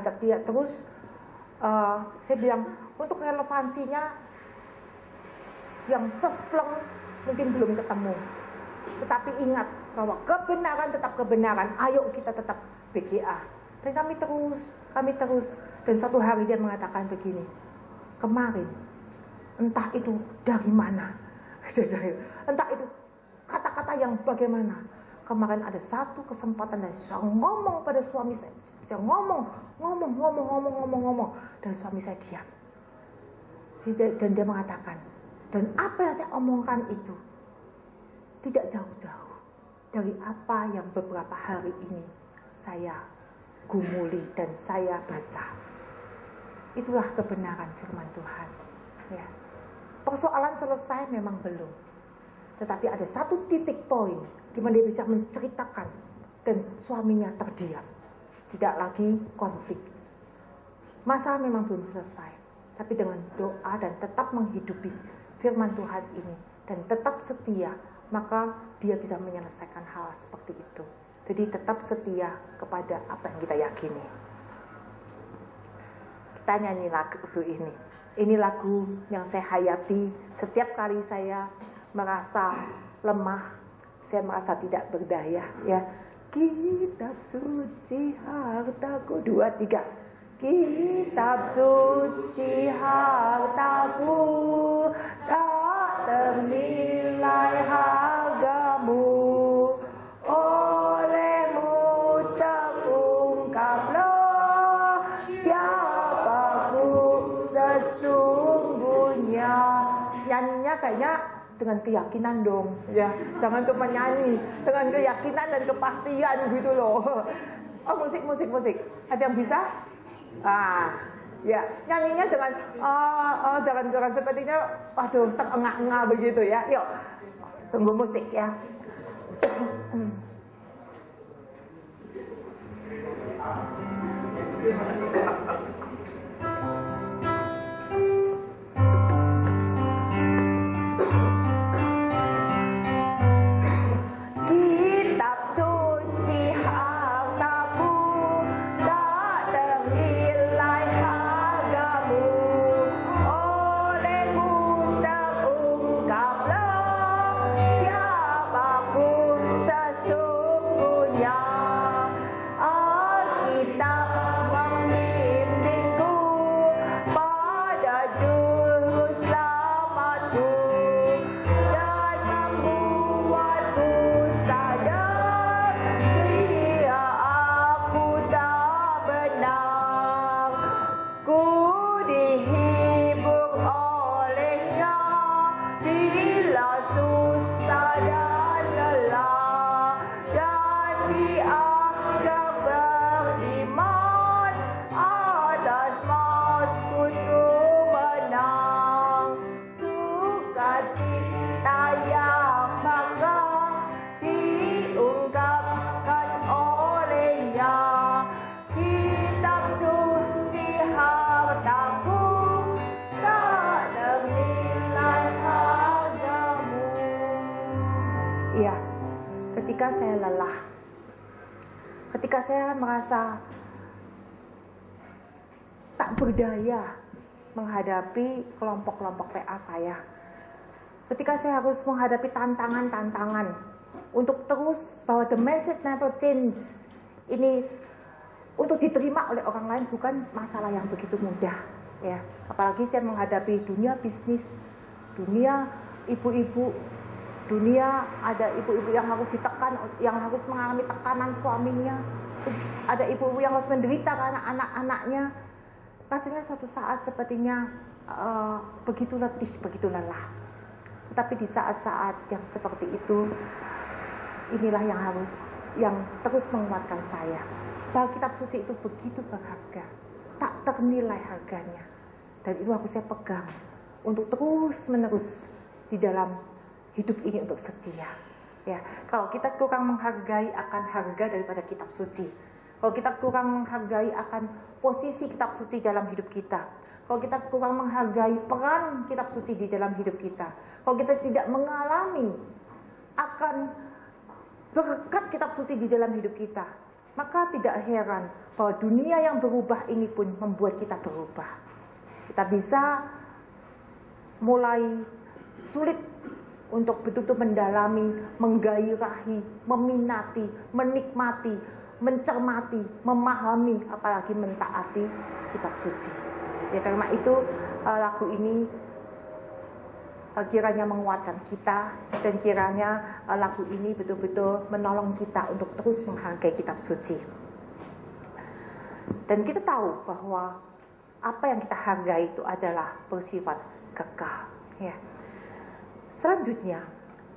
ajak dia terus. Saya bilang, untuk relevansinya yang sespleng mungkin belum ketemu, tetapi ingat bahwa kebenaran tetap kebenaran. Ayo kita tetap BGA. Dan kami terus. Dan suatu hari dia mengatakan begini, kemarin entah itu dari mana, entah itu kata-kata yang bagaimana, kemarin ada satu kesempatan dan saya ngomong pada suami saya. Saya ngomong, dan suami saya diam. Dan dia mengatakan, dan apa yang saya omongkan itu tidak jauh-jauh dari apa yang beberapa hari ini saya gumuli dan saya baca. Itulah kebenaran firman Tuhan. Ya. Persoalan selesai memang belum, tetapi ada satu titik poin di mana dia bisa menceritakan dan suaminya terdiam. Tidak lagi konflik. Masalah memang belum selesai, tapi dengan doa dan tetap menghidupi firman Tuhan ini dan tetap setia, maka dia bisa menyelesaikan hal seperti itu. Jadi tetap setia kepada apa yang kita yakini. Kita nyanyi lagu ini. Ini lagu yang saya hayati setiap kali saya merasa lemah, saya merasa tidak berdaya. Ya, kitab suci hartaku, 2, 3. Kitab suci hartaku, tak ternilai hargamu. Olehmu terungkaplah siapaku sesungguhnya. Nyanyinya kayaknya dengan keyakinan dong, ya. Jangan cuma nyanyi, dengan keyakinan dan kepastian gitu loh. Oh, musik. Ada yang bisa? Ya, nyanyinya dengan jangan sepertinya, waduh, terengah-engah begitu ya. Yuk, tunggu musik ya. Kitab suci hartaku, tak ternilai hargamu. Olehmu terungkaplah siapaku sesungguhnya. Alkitab membimbingku pada juru selamatku dan membuatku sadar jika aku tak benar. Ku dihibur olehnya bila susah dan lelah, dan diajar beriman atas mautku untuk menang. Sukacita yang bangga diungkapkan olehnya. Kitab suci hartaku, tak ternilai hargamu. Iya, ketika saya lelah, ketika saya merasa tak berdaya menghadapi kelompok-kelompok PA ketika saya harus menghadapi tantangan-tantangan untuk terus bahwa the message never change ini untuk diterima oleh orang lain bukan masalah yang begitu mudah, ya. Apalagi saya menghadapi dunia bisnis, dunia ibu-ibu, dunia ada ibu-ibu yang harus ditekan, yang harus mengalami tekanan suaminya, ada ibu-ibu yang harus menderita karena anak-anaknya. Rasanya suatu saat sepertinya begitu letih, begitu lelah. Tapi di saat-saat yang seperti itu, inilah yang terus menguatkan saya. Bahwa kitab suci itu begitu berharga, tak ternilai harganya. Dan itu saya pegang untuk terus-menerus di dalam hidup ini untuk setia. Ya, kalau kita kurang menghargai akan harga daripada kitab suci, kalau kita kurang menghargai akan posisi kitab suci dalam hidup kita, kalau kita kurang menghargai peran kitab suci di dalam hidup kita, kalau kita tidak mengalami akan berkat kitab suci di dalam hidup kita, maka tidak heran bahwa dunia yang berubah ini pun membuat kita berubah. Kita bisa mulai sulit untuk betul-betul mendalami, menggairahi, meminati, menikmati, mencermati, memahami, apalagi mentaati kitab suci. Ya, karena itu lagu ini kiranya menguatkan kita, dan kiranya lagu ini betul-betul menolong kita untuk terus menghargai kitab suci. Dan kita tahu bahwa apa yang kita hargai itu adalah bersifat kekal. Ya. Selanjutnya,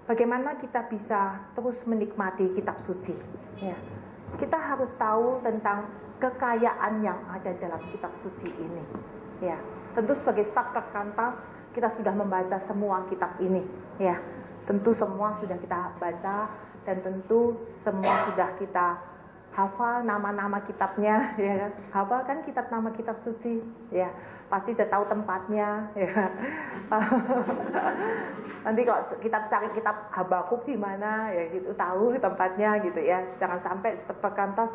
bagaimana kita bisa terus menikmati kitab suci? Ya. Kita harus tahu tentang kekayaan yang ada dalam kitab suci ini. Ya. Tentu sebagai staf perkantas, kita sudah membaca semua kitab ini, ya. Tentu semua sudah kita baca dan tentu semua sudah kita hafal nama-nama kitabnya, ya. Hafal kan nama kitab suci, ya. Pasti sudah tahu tempatnya, ya. Nanti kalau kita cari kitab Habakuk di mana, ya gitu, tahu tempatnya gitu ya. Jangan sampai perkantas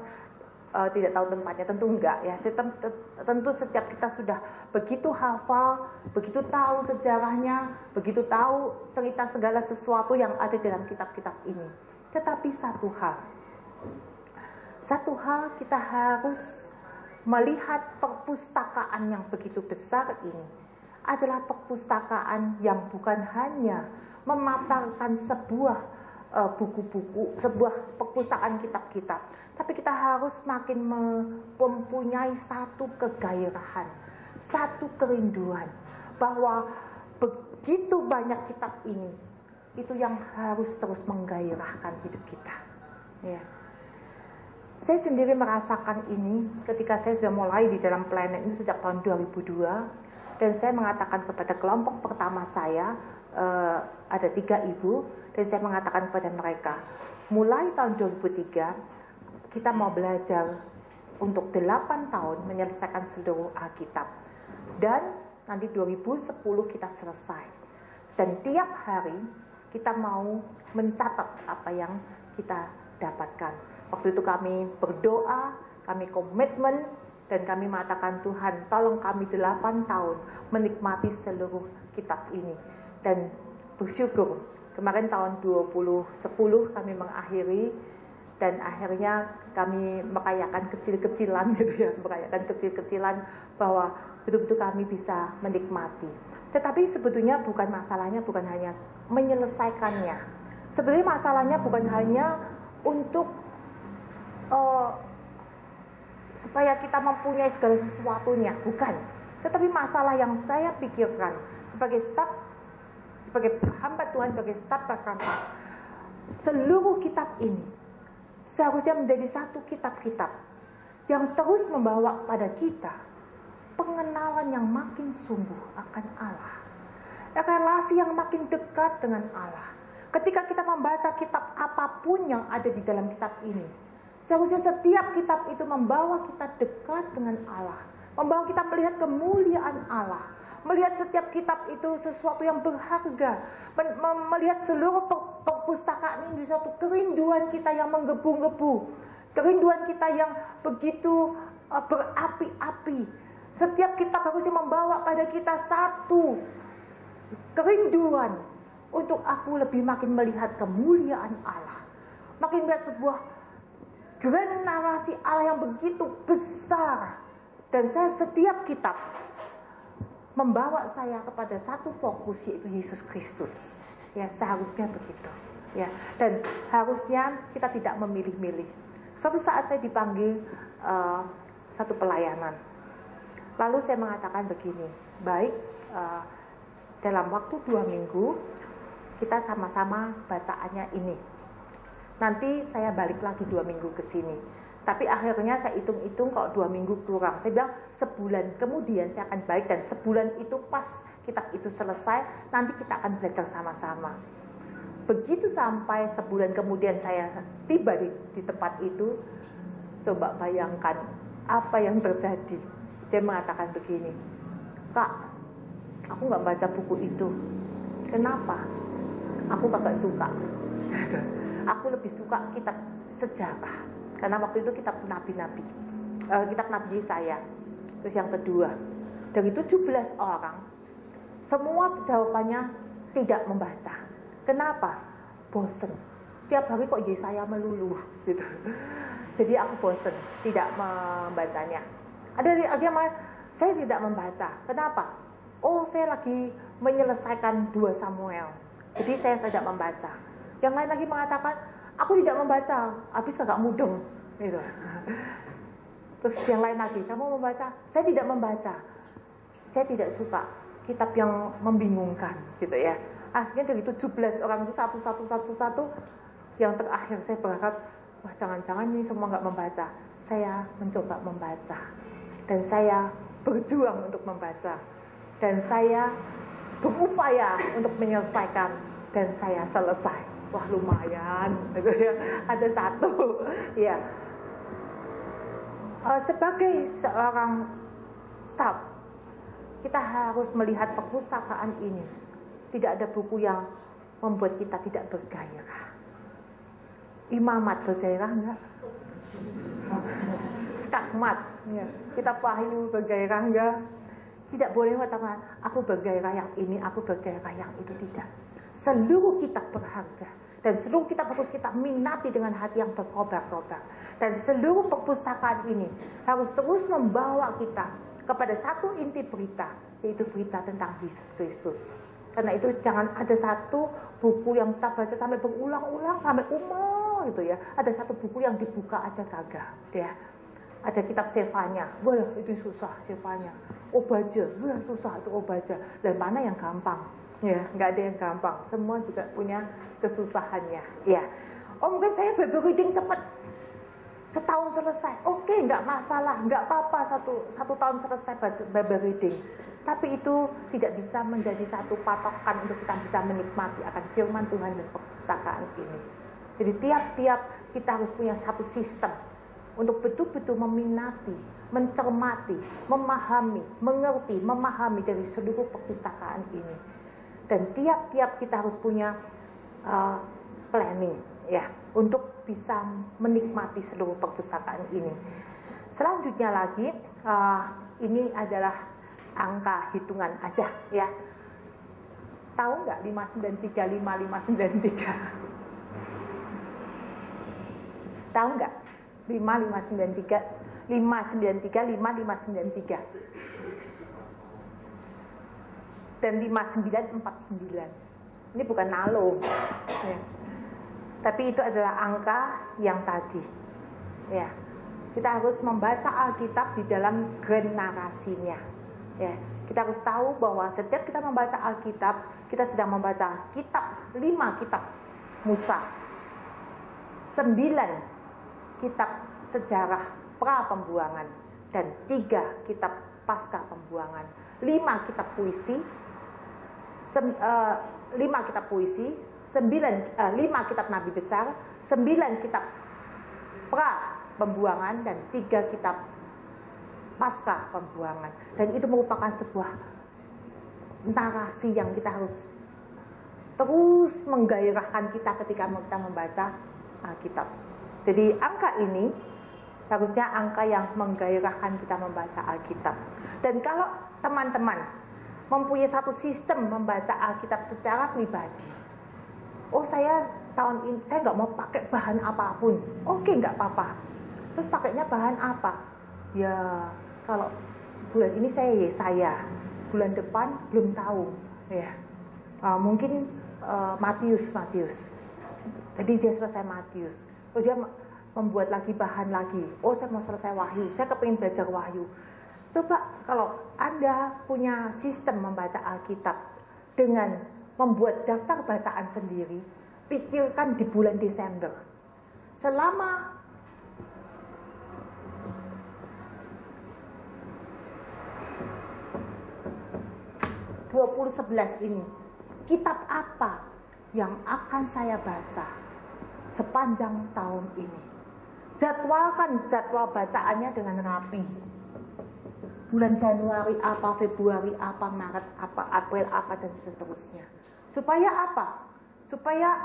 tidak tahu tempatnya, tentu enggak ya. Tentu setiap kita sudah begitu hafal, begitu tahu sejarahnya, begitu tahu cerita segala sesuatu yang ada dalam kitab-kitab ini. Tetapi satu hal kita harus melihat perpustakaan yang begitu besar ini adalah perpustakaan yang bukan hanya memaparkan sebuah buku-buku, sebuah perpustakaan kitab-kitab, tapi kita harus makin mempunyai satu kegairahan, satu kerinduan bahwa begitu banyak kitab ini, itu yang harus terus menggairahkan hidup kita. Ya. Saya sendiri merasakan ini ketika saya sudah mulai di dalam Planet ini sejak tahun 2002, dan saya mengatakan kepada kelompok pertama saya, ada 3 ibu, dan saya mengatakan kepada mereka, mulai tahun 2003 kita mau belajar untuk 8 tahun menyelesaikan seluruh Alkitab, dan nanti 2010 kita selesai, dan tiap hari kita mau mencatat apa yang kita dapatkan. Waktu itu kami berdoa, kami komitmen, dan kami mengatakan, Tuhan tolong kami 8 tahun menikmati seluruh kitab ini. Dan bersyukur kemarin tahun 2010 kami mengakhiri, dan akhirnya kami merayakan kecil-kecilan gitu ya, merayakan kecil-kecilan bahwa betul-betul kami bisa menikmati. Tetapi sebetulnya masalahnya bukan hanya menyelesaikannya. Sebetulnya masalahnya bukan hanya untuk supaya kita mempunyai segala sesuatunya, bukan. Tetapi masalah yang saya pikirkan sebagai staf, sebagai hamba Tuhan, sebagai staf perkantas, seluruh kitab ini seharusnya menjadi satu kitab-kitab yang terus membawa pada kita pengenalan yang makin sungguh akan Allah, relasi yang makin dekat dengan Allah. Ketika kita membaca kitab apapun yang ada di dalam kitab ini, seharusnya setiap kitab itu membawa kita dekat dengan Allah, membawa kita melihat kemuliaan Allah, melihat setiap kitab itu sesuatu yang berharga, melihat seluruh perpustakaan ini satu kerinduan kita yang menggebu-gebu, kerinduan kita yang begitu berapi-api. Setiap kitab harusnya membawa pada kita satu kerinduan untuk aku lebih makin melihat kemuliaan Allah, makin melihat sebuah grand narasi Allah yang begitu besar. Dan saya setiap kitab membawa saya kepada satu fokus, yaitu Yesus Kristus. Ya, seharusnya begitu. Ya, dan harusnya kita tidak memilih-milih. Suatu saat saya dipanggil satu pelayanan. Lalu saya mengatakan begini, baik, dalam waktu 2 minggu kita sama-sama bacaannya ini. Nanti saya balik lagi 2 minggu ke sini. Tapi akhirnya saya hitung-hitung kalau 2 minggu kurang. Saya bilang sebulan kemudian saya akan balik, dan sebulan itu pas kitab itu selesai, nanti kita akan belajar sama-sama. Begitu sampai sebulan kemudian saya tiba di tempat itu, coba bayangkan apa yang terjadi. Dia mengatakan begini, Kak, aku nggak baca buku itu. Kenapa? Aku kagak suka. Aku lebih suka kitab sejarah, karena waktu itu kitab nabi-nabi, kitab nabi saya. Terus yang kedua, dari 17 orang, semua jawabannya tidak membaca. Kenapa? Bosen. Tiap hari kok Yesaya melulu, gitu. Jadi aku bosen, tidak membacanya. Ada yang saya tidak membaca. Kenapa? Oh, saya lagi menyelesaikan 2 Samuel. Jadi saya tidak membaca. Yang lain lagi mengatakan, aku tidak membaca, habis agak mudeng, gitu. Terus yang lain lagi, kamu membaca? Saya tidak membaca. Saya tidak suka kitab yang membingungkan, gitu ya. Akhirnya dari 17 orang itu satu, yang terakhir saya berharap, wah jangan-jangan ini semua nggak membaca. Saya mencoba membaca, dan saya berjuang untuk membaca, dan saya berupaya untuk menyelesaikan, dan saya selesai. Wah lumayan, gitu ya. Ada 1, ya. Sebagai seorang staf, kita harus melihat perpustakaan ini. Tidak ada buku yang membuat kita tidak bergairah. Imamat bergairah enggak? Skakmat, ya. Kitab Wahyu bergairah enggak? Tidak boleh mengatakan aku bergairah yang ini, aku bergairah yang itu, tidak. Seluruh kitab berharga, dan seluruh kitab harus kita minati dengan hati yang berkobar-kobar. Dan seluruh perpustakaan ini harus terus membawa kita kepada satu inti berita, yaitu berita tentang Yesus Kristus. Karena itu jangan ada satu buku yang kita baca sampai berulang-ulang sampai gitu ya. Ada satu buku yang dibuka aja kagak, ya. Ada kitab Sefanya, wah itu susah Sefanya. Obadja, wah susah itu Obadja. Dan mana yang gampang? Ya, nggak ada yang gampang. Semua juga punya kesusahannya. Ya. Oh mungkin saya Bible reading cepat, setahun selesai. Oke, nggak masalah, nggak apa-apa satu tahun selesai Bible reading. Tapi itu tidak bisa menjadi satu patokan untuk kita bisa menikmati akan firman Tuhan dan perpustakaan ini. Jadi tiap-tiap kita harus punya satu sistem untuk betul-betul meminati, mencermati, memahami, mengerti, memahami dari seluruh perpustakaan ini. Dan tiap-tiap kita harus punya planning, ya, untuk bisa menikmati seluruh perpustakaan ini. Selanjutnya lagi, ini adalah angka hitungan aja, ya. Tahu nggak 593, 5593? Tahu nggak? 5593, 593, 5593. Dan 5949. Ini bukan nalo, ya. Tapi itu adalah angka yang tadi, ya. Kita harus membaca Alkitab di dalam grand narasinya, ya. Kita harus tahu bahwa setiap kita membaca Alkitab, kita sedang membaca 5 kitab Musa, 9 kitab sejarah pra pembuangan, dan 3 kitab pasca pembuangan, 5 kitab puisi, 5 kitab puisi, 5 kitab nabi besar, 9 kitab pra pembuangan, dan 3 kitab pasca pembuangan. Dan itu merupakan sebuah narasi yang kita harus terus menggairahkan kita ketika kita membaca Alkitab. Jadi angka ini harusnya angka yang menggairahkan kita membaca Alkitab. Dan kalau teman-teman mempunyai satu sistem membaca Alkitab secara pribadi, oh saya tahun ini saya nggak mau pakai bahan apapun. Oke, nggak apa-apa. Terus pakainya bahan apa? Ya kalau bulan ini saya, bulan depan belum tahu ya. Mungkin Matius. Jadi dia selesai Matius, terus dia membuat lagi bahan lagi. Oh saya mau selesai Wahyu, saya kepingin belajar Wahyu. Coba kalau Anda punya sistem membaca Alkitab dengan membuat daftar bacaan sendiri, pikirkan di bulan Desember. Selama ini, kitab apa yang akan saya baca sepanjang tahun ini? Jadwalkan jadwal bacaannya dengan rapi. Bulan Januari apa, Februari apa, Maret apa, April apa, dan seterusnya. Supaya apa? Supaya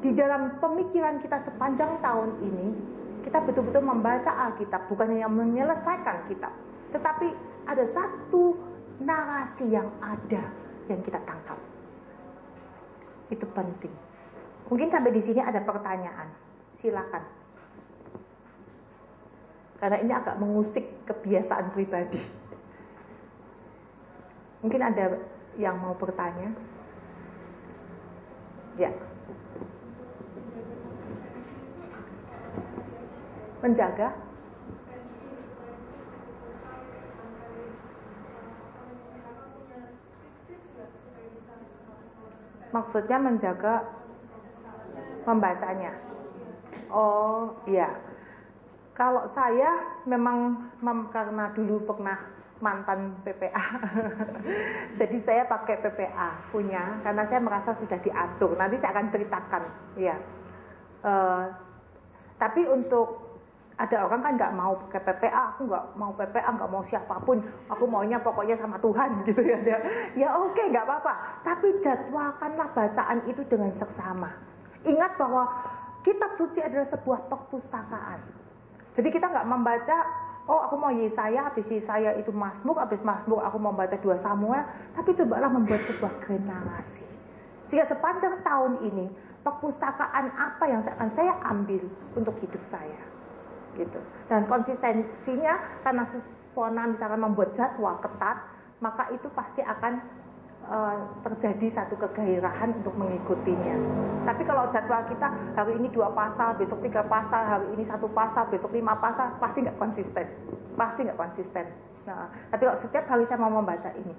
di dalam pemikiran kita sepanjang tahun ini, kita betul-betul membaca Alkitab, bukan hanya menyelesaikan kitab, tetapi ada satu narasi yang ada yang kita tangkap. Itu penting. Mungkin sampai di sini ada pertanyaan. Silakan. Karena ini agak mengusik kebiasaan pribadi. Mungkin ada yang mau bertanya? Ya. Menjaga? Maksudnya menjaga membacanya. Oh, iya. Kalau saya memang karena dulu pernah mantan PPA, jadi saya pakai PPA punya, karena saya merasa sudah diatur. Nanti saya akan ceritakan, ya. Tapi untuk ada orang kan nggak mau pakai PPA, aku nggak mau PPA, nggak mau siapapun, aku maunya pokoknya sama Tuhan, gitu ya. Ya oke, nggak apa-apa. Tapi jadwalkanlah bacaan itu dengan seksama. Ingat bahwa kitab suci adalah sebuah perpustakaan. Jadi kita nggak membaca, oh aku mau Yesaya, habis Yesaya itu Mazmur, habis Mazmur aku mau baca 2 Samuel, tapi cobalah membuat sebuah generasi. Sehingga sepanjang tahun ini, perpustakaan apa yang akan saya ambil untuk hidup saya. Gitu. Dan konsistensinya, karena Sempona misalkan membuat jadwal ketat, maka itu pasti akan terjadi satu kegairahan untuk mengikutinya. Tapi kalau jadwal kita hari ini 2 pasal, besok 3 pasal, hari ini 1 pasal, besok 5 pasal, pasti nggak konsisten. Nah, tapi kalau setiap hari saya mau membaca ini,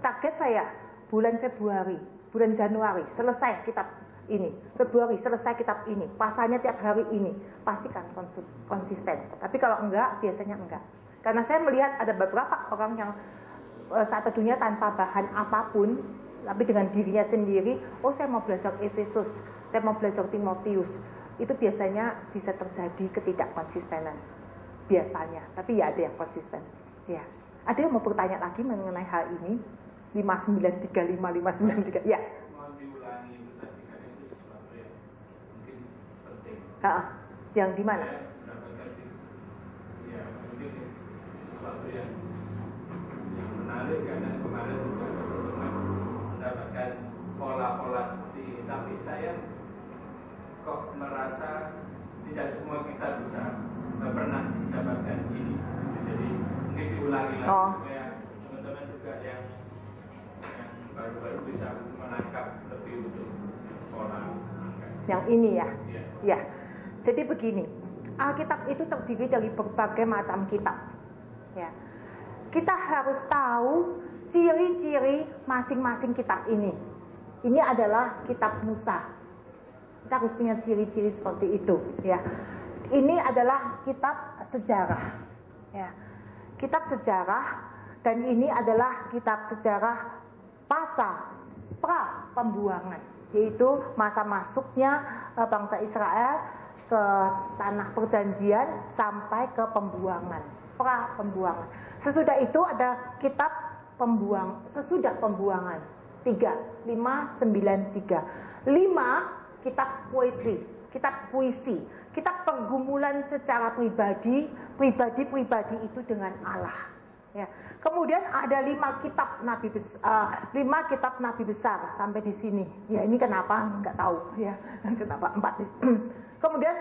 target saya bulan Februari, bulan Januari selesai kitab ini, Februari selesai kitab ini, pasalnya tiap hari ini, pasti kan konsisten. Tapi kalau enggak, biasanya enggak. Karena saya melihat ada beberapa orang yang saat teduhnya tanpa bahan apapun, tapi dengan dirinya sendiri, oh saya mau belajar Efesus, saya mau belajar Timotius, itu biasanya bisa terjadi ketidakkonsistenan biasanya, tapi ya ada yang konsisten. Ya, ada yang mau bertanya lagi mengenai hal ini? 5935 ya. Mau diulangi itu tadi kan itu sesuatu yang mungkin penting. Yang di mana? Ya, mungkin sesuatu yang menarik, karena kemarin juga teman-teman mendapatkan pola-pola seperti ini, tapi saya kok merasa tidak semua kita bisa pernah mendapatkan ini. Jadi mungkin diulangi lagi supaya teman-teman juga yang baru-baru bisa menangkap lebih untuk pola yang ini ya. Ya. Jadi begini, Alkitab itu terdiri dari berbagai macam kitab. Ya. Kita harus tahu ciri-ciri masing-masing kitab ini. Ini adalah kitab Musa. Kita harus punya ciri-ciri seperti itu, ya. Ini adalah kitab sejarah, ya. Kitab sejarah, dan ini adalah kitab sejarah masa pra pembuangan, yaitu masa masuknya bangsa Israel ke tanah perjanjian sampai ke pembuangan, pra pembuangan. Sesudah itu ada kitab sesudah pembuangan 3, 5, 9, 3. 5 kitab poetry, kitab puisi, kitab pergumulan secara pribadi itu dengan Allah. Ya. Kemudian ada 5 kitab nabi besar sampai di sini. Ya, ini kenapa nggak tahu ya. Kenapa 4? Kemudian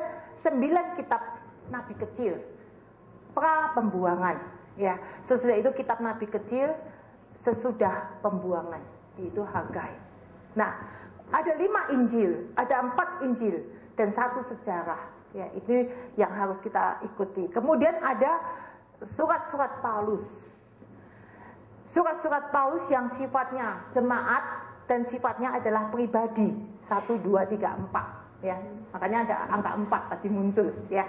9 kitab nabi kecil pra pembuangan. Ya, sesudah itu kitab nabi kecil sesudah pembuangan, yaitu Hagai. Nah, ada 5 Injil, ada 4 Injil dan 1 sejarah. Ya, itu yang harus kita ikuti. Kemudian ada surat-surat Paulus. Surat-surat Paulus yang sifatnya jemaat dan sifatnya adalah pribadi. 1, 2, 3, 4. Ya, makanya ada angka 4 tadi muncul. Ya,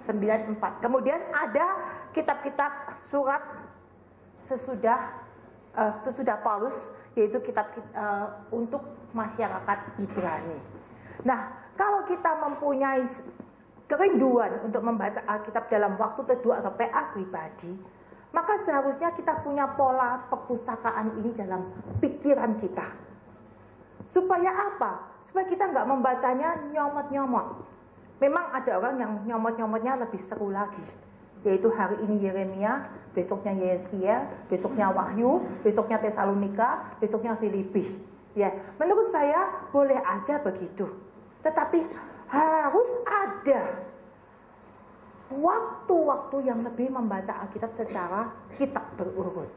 9, 4. Kemudian ada kitab-kitab surat sesudah Paulus, yaitu kitab untuk masyarakat Ibrani. Nah, kalau kita mempunyai kerinduan untuk membaca Alkitab dalam waktu teduh atau PA pribadi, maka seharusnya kita punya pola perpustakaan ini dalam pikiran kita. Supaya apa? Supaya kita nggak membacanya nyomot-nyomot. Memang ada orang yang nyomot-nyomotnya lebih seru lagi, yaitu hari ini Yeremia, besoknya Yeskiel, besoknya Wahyu, besoknya Tesalonika, besoknya Filipi. Ya, menurut saya boleh aja begitu. Tetapi harus ada waktu-waktu yang lebih membaca Alkitab secara kitab berurut.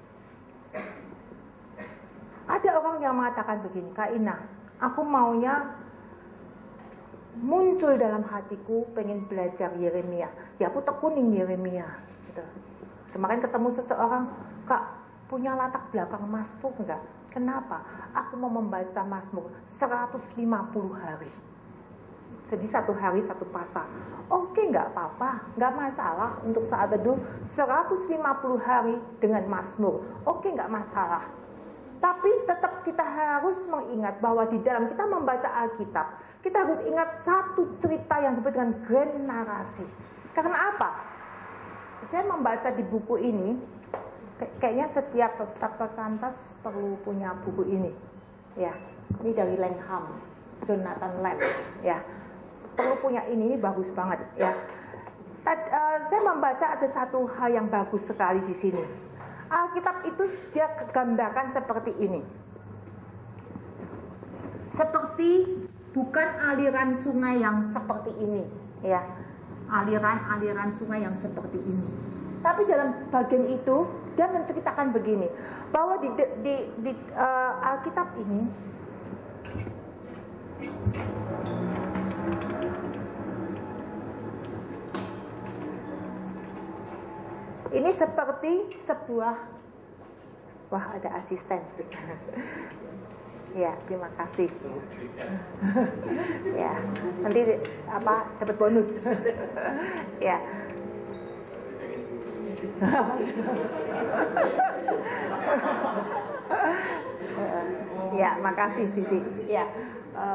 Ada orang yang mengatakan begini, Kak Ina, aku maunya muncul dalam hatiku pengen belajar Yeremia. Ya aku tekunin Yeremia. Gitu. Kemarin ketemu seseorang, Kak, punya latar belakang Mazmur enggak? Kenapa? Aku mau membaca Mazmur 150 hari. Jadi 1 hari 1 pasal. Oke, nggak apa-apa, nggak masalah untuk saat teduh 150 hari dengan Mazmur. Oke, nggak masalah. Tapi tetap kita harus mengingat bahwa di dalam kita membaca Alkitab, kita harus ingat satu cerita yang disebut dengan grand narasi. Karena apa? Saya membaca di buku ini, kayaknya setiap staf perkantas perlu punya buku ini. Ya, ini dari Langham, Jonathan Lamb. Ya, perlu punya ini bagus banget. Ya, saya membaca ada satu hal yang bagus sekali di sini. Alkitab itu dia gambarkan seperti ini. Seperti bukan aliran sungai yang seperti ini, ya. Aliran-aliran sungai yang seperti ini. Tapi dalam bagian itu dia menceritakan begini, bahwa di Alkitab ini seperti sebuah, wah ada asisten. Ya, terima kasih. Ya, nanti dapat bonus. Ya. Ya, makasih Bibi. Ya,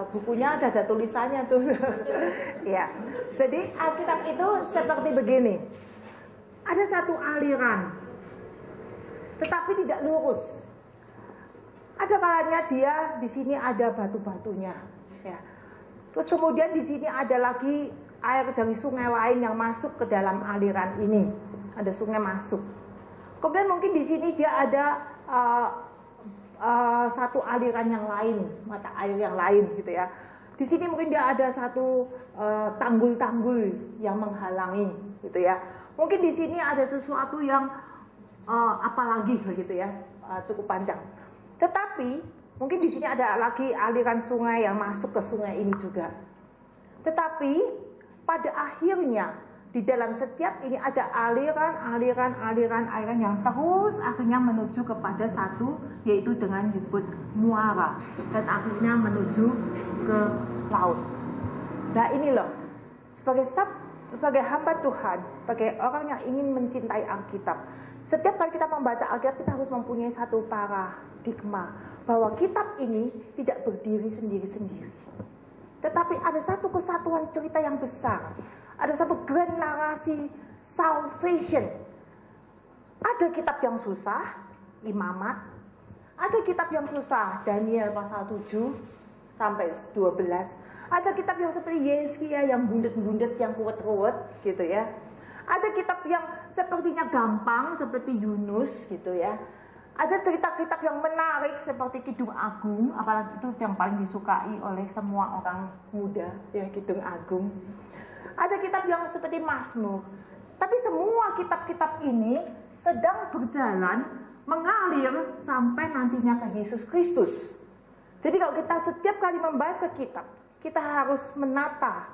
bukunya ada tulisannya tuh. Ya, jadi Alkitab itu seperti begini. Ada satu aliran, tetapi tidak lurus. Ada kalanya dia di sini ada batu-batunya, ya. Terus kemudian di sini ada lagi air dari sungai lain yang masuk ke dalam aliran ini. Ada sungai masuk. Kemudian mungkin di sini dia ada satu aliran yang lain, mata air yang lain, gitu ya. Di sini mungkin dia ada satu tanggul-tanggul yang menghalangi, gitu ya. Mungkin di sini ada sesuatu yang apalagi begitu ya, cukup panjang. Tetapi mungkin di sini ada lagi aliran sungai yang masuk ke sungai ini juga. Tetapi pada akhirnya di dalam setiap ini ada aliran yang terus akhirnya menuju kepada satu, yaitu dengan disebut muara, dan akhirnya menuju ke laut. Nah ini loh, sebagai hamba Tuhan, sebagai orang yang ingin mencintai Alkitab, setiap kali kita membaca Alkitab, kita harus mempunyai satu paradigma bahwa kitab ini tidak berdiri sendiri-sendiri, tetapi ada satu kesatuan cerita yang besar, ada satu grand narasi salvation. Ada kitab yang susah, Imamat, ada kitab yang susah, Daniel pasal 7 sampai 12. Ada kitab yang seperti Yeskiel yang bundet-bundet, yang ruwet-ruwet gitu ya. Ada kitab yang sepertinya gampang seperti Yunus gitu ya. Ada cerita-cerita yang menarik seperti Kidung Agung, apalagi itu yang paling disukai oleh semua orang muda ya, Kidung Agung. Ada kitab yang seperti Mazmur. Tapi semua kitab-kitab ini sedang berjalan mengalir sampai nantinya ke Yesus Kristus. Jadi kalau kita setiap kali membaca kitab, kita harus menata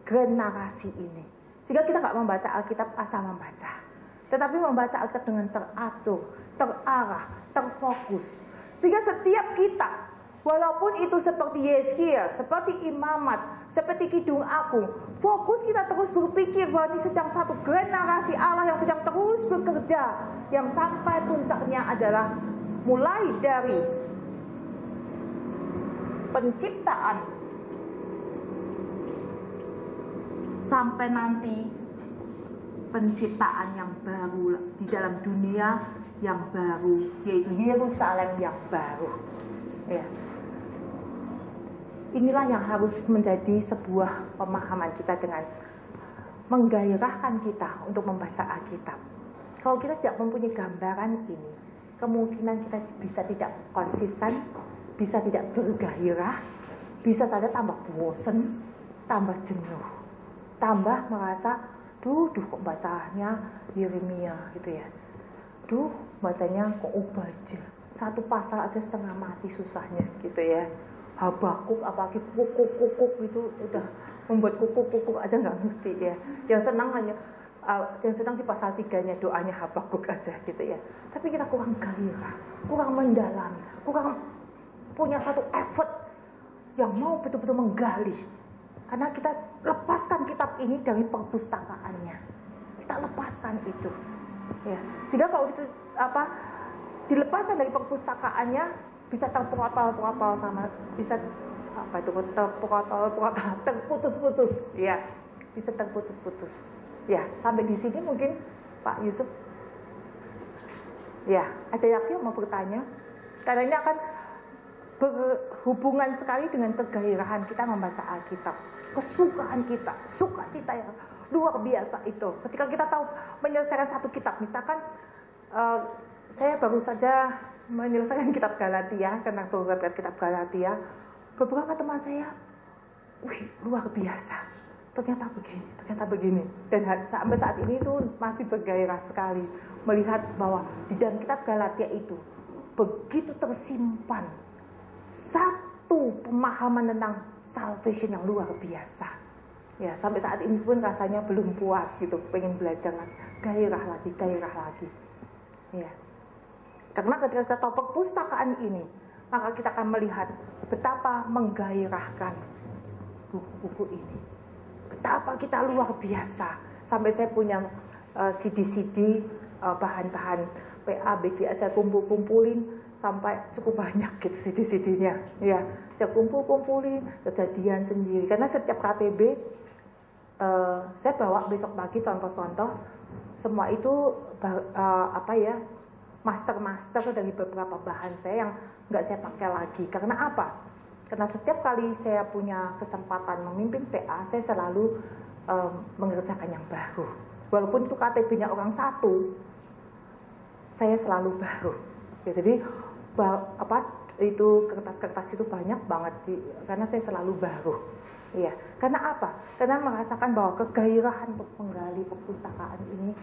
grand narasi ini. Sehingga kita nggak membaca Alkitab asal membaca, tetapi membaca Alkitab dengan teratur, terarah, terfokus. Sehingga setiap kitab, walaupun itu seperti Yeskiel, seperti Imamat, seperti Kidung Agung, fokus kita terus berpikir bahwa ini sedang satu grand narasi Allah yang sedang terus bekerja, yang sampai puncaknya adalah mulai dari penciptaan sampai nanti penciptaan yang baru di dalam dunia yang baru, yaitu Yerusalem yang baru. Ya. Inilah yang harus menjadi sebuah pemahaman kita dengan menggairahkan kita untuk membaca Alkitab. Kalau kita tidak mempunyai gambaran ini, kemungkinan kita bisa tidak konsisten, bisa tidak bergairah, bisa saja tambah bosen, tambah jenuh, tambah merasa, duh kok bacanya Yeremia gitu ya, bacanya kok Ubaja, satu pasal aja setengah mati susahnya gitu ya. Habakuk apalagi kukuk itu udah membuat kukuk aja nggak ngerti ya. Yang senang di pasal 3-nya doanya Habakuk aja gitu ya. Tapi kita kurang gairah, kurang mendalam, kurang punya satu effort yang mau betul-betul menggali. Karena kita lepaskan kitab ini dari perpustakaannya, kita lepaskan itu, ya. Sehingga kalau itu dilepaskan dari perpustakaannya, bisa terpotol-potol sama, bisa terputus-putus, ya, bisa terputus-putus, ya. Sampai di sini mungkin Pak Yusuf, ya. Ada yang mau bertanya? Karena ini akan berhubungan sekali dengan kegairahan kita membaca Alkitab, kesukaan kita, sukacita yang luar biasa itu. Ketika kita tahu menyelesaikan satu kitab, misalkan saya baru saja menyelesaikan kitab Galatia, karena beberapa kitab Galatia, beberapa teman saya, luar biasa, ternyata begini, dan sampai saat ini itu masih bergairah sekali melihat bahwa di dalam kitab Galatia itu begitu tersimpan satu pemahaman tentang salvation yang luar biasa. Ya, sampai saat ini pun rasanya belum puas gitu, pengen belajar lagi, gairah lagi. Ya. Karena ketika kita tahu perpustakaan ini, maka kita akan melihat betapa menggairahkan buku-buku ini. Betapa kita luar biasa. Sampai saya punya CD-CD, bahan-bahan PA, BGA, saya kumpulin sampai cukup banyak gitu CD-CD-nya. Ya, saya kumpulin kejadian sendiri. Karena setiap KTB, saya bawa besok pagi contoh-contoh. Semua itu master dari beberapa bahan saya yang nggak saya pakai lagi. Karena apa? Karena setiap kali saya punya kesempatan memimpin PA, saya selalu mengerjakan yang baru. Walaupun itu KTB-nya orang satu, saya selalu baru. Ya, jadi itu kertas-kertas itu banyak banget karena saya selalu baru. Iya. Karena apa? Karena merasakan bahwa kegairahan untuk menggali perpustakaan ini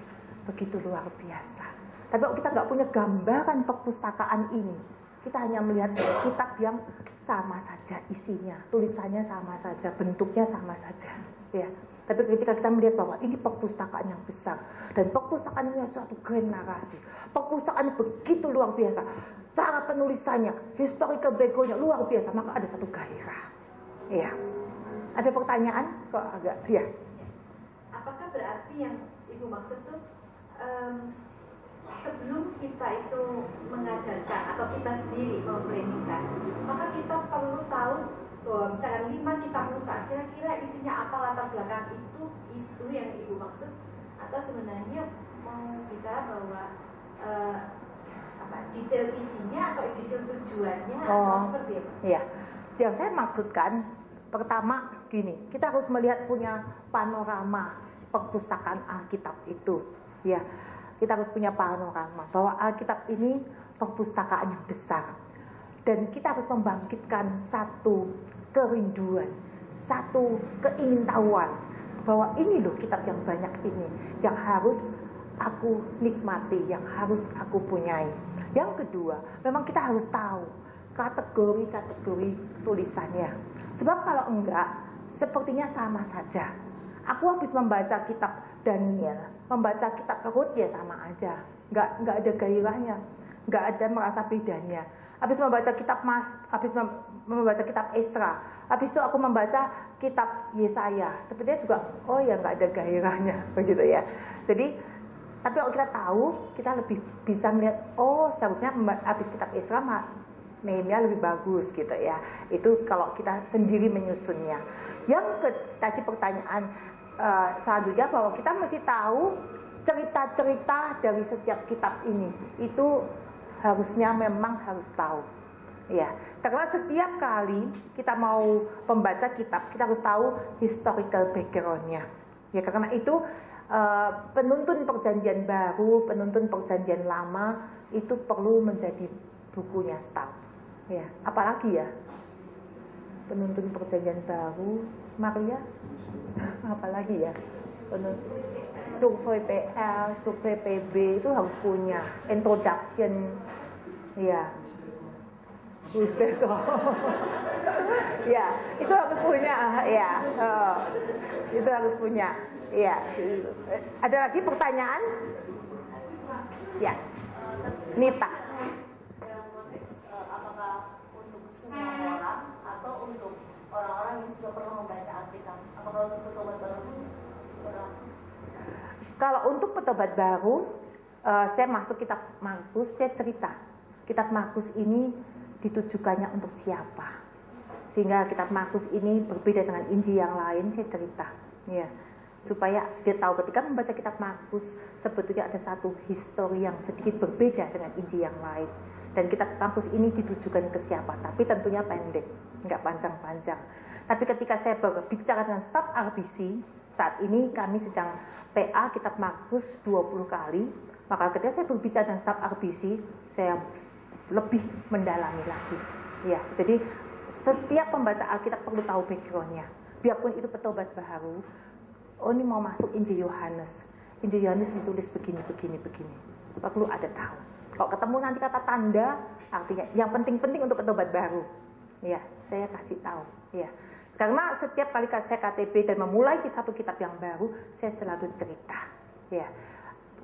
begitu luar biasa. Tapi kalau kita nggak punya gambaran perpustakaan ini, kita hanya melihat kitab yang sama saja isinya, tulisannya sama saja, bentuknya sama saja, ya. Tapi ketika kita melihat bahwa ini perpustakaan yang besar, dan perpustakaan ini suatu grand narasi, perpustakaan begitu luar biasa, cara penulisannya, historical background-nya luar biasa, maka ada satu gairah, ya. Ada pertanyaan? Kok agak, ya. Apakah berarti yang Ibu maksud tuh sebelum kita itu mengajarkan atau kita sendiri mempredikan, maka kita perlu tahu bahwa misalkan 5 kitab Musa, kira-kira isinya apa, latar belakang itu yang Ibu maksud, atau sebenarnya mau bicara bahwa detail isinya atau detail tujuannya atau seperti apa? Iya, yang saya maksudkan Pertama gini, kita harus melihat punya panorama perpustakaan Alkitab itu, ya. Kita harus punya panorama bahwa Alkitab ini perpustakaan yang besar, dan kita harus membangkitkan satu kerinduan, satu keingintahuan bahwa ini loh kitab yang banyak ini yang harus aku nikmati, yang harus aku punyai. Yang kedua, memang kita harus tahu kategori-kategori tulisannya. Sebab kalau enggak, sepertinya sama saja. Aku habis membaca kitab Daniel, membaca kitab Rut ya sama aja. Enggak ada gairahnya, enggak ada merasa bedanya. Habis membaca kitab membaca kitab Esra, habis itu aku membaca kitab Yesaya, sepertinya juga oh ya enggak ada gairahnya, begitu ya. Jadi tapi kalau kita tahu, kita lebih bisa melihat oh seharusnya habis kitab Esra Nehemia lebih bagus gitu ya. Itu kalau kita sendiri menyusunnya. Tadi pertanyaan selanjutnya bahwa kita mesti tahu cerita-cerita dari setiap kitab ini. Itu harusnya memang harus tahu. Ya, karena setiap kali kita mau membaca kitab, kita harus tahu historical background-nya. Ya, karena itu penuntun perjanjian baru, penuntun perjanjian lama itu perlu menjadi bukunya staf. Ya, apalagi ya penuntun perjanjian baru, Maria, apalagi ya survei PL, survei PB itu harus punya introduction, ya, ya itu harus punya, ya, itu harus punya, ya. Ada lagi pertanyaan? Ya, Nita. Semua orang atau untuk orang-orang yang sudah pernah membaca Alkitab? Apakah untuk petobat baru orang? Kalau untuk petobat baru, saya masuk kitab Markus, saya cerita kitab Markus ini ditujukannya untuk siapa, sehingga kitab Markus ini berbeda dengan Injil yang lain. Saya cerita, ya, supaya dia tahu ketika membaca kitab Markus sebetulnya ada satu histori yang sedikit berbeda dengan Injil yang lain. Dan kitab Markus ini ditujukan ke siapa, tapi tentunya pendek, nggak panjang-panjang. Tapi ketika saya berbicara dengan staf RBC, saat ini kami sedang PA kitab Markus 20 kali, maka ketika saya berbicara dengan staf RBC, saya lebih mendalami lagi. Ya, jadi setiap pembaca Alkitab perlu tahu background-nya. Biarpun itu petobat baru, oh ini mau masuk Injil Yohanes. Injil Yohanes ditulis begini. Perlu ada tahu. Kalau ketemu nanti kata tanda, artinya yang penting-penting untuk petobat baru. Ya, saya kasih tahu. Ya, karena setiap kali saya KTP dan memulai satu kitab yang baru, saya selalu cerita. Ya,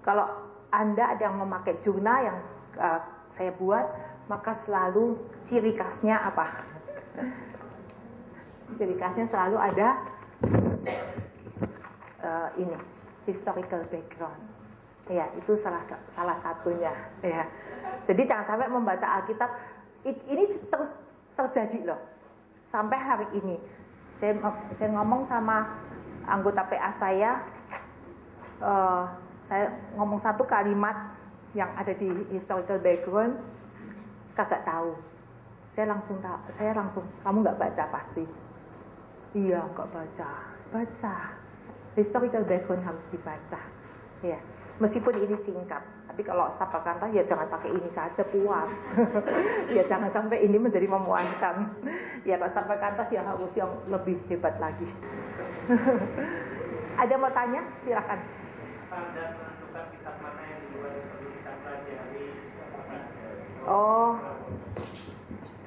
kalau Anda ada yang memakai jurnal yang saya buat, maka selalu ciri khasnya apa? Ciri khasnya selalu ada ini historical background. Ya, itu salah satunya. Ya, jadi jangan sampai membaca Alkitab ini terus terjadi loh. Sampai hari ini, saya ngomong sama anggota PA saya ngomong satu kalimat yang ada di historical background, kagak tahu. Saya langsung, kamu nggak baca pasti? Iya, nggak baca. Historical background harus dibaca. Ya. Meskipun ini singkat, tapi kalau Sapakanta ya jangan pakai ini saja, puas. Ya jangan sampai ini menjadi memuaskan. Ya kalau Sapakanta ya harus yang lebih hebat lagi. Ada mau tanya? Silakan. Standar menentukan kitab mana yang dibuat perlu kita pelajari? Oh,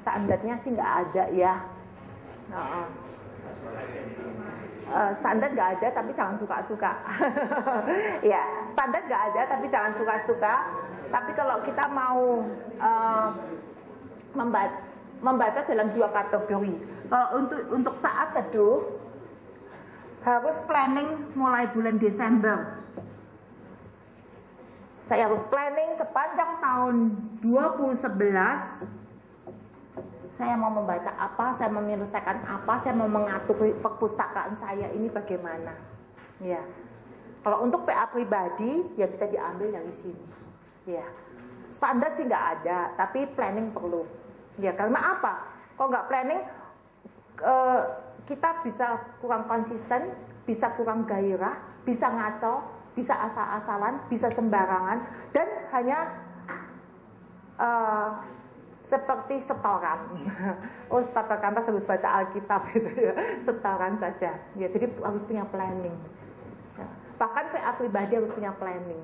standarnya sih nggak ada ya. Standar nggak ada, tapi jangan suka-suka. Ya, standar nggak ada, tapi jangan suka-suka. Tapi kalau kita mau membaca dalam dua kategori. Kalau untuk saat teduh harus planning mulai bulan Desember. Saya harus planning sepanjang tahun 2011. Saya mau membaca apa, saya mau menyelesaikan apa, saya mau mengatur perpustakaan saya ini bagaimana. Ya. Kalau untuk PA pribadi, ya bisa diambil dari sini. Ya. Standar sih nggak ada, tapi planning perlu. Ya, karena apa? Kalau nggak planning, kita bisa kurang konsisten, bisa kurang gairah, bisa ngaco, bisa asal-asalan, bisa sembarangan, dan hanya seperti setoran. Oh, staf perkantas harus baca Alkitab gitu ya, setoran saja. Ya, jadi harus punya planning. Ya. Bahkan PA pribadi harus punya planning.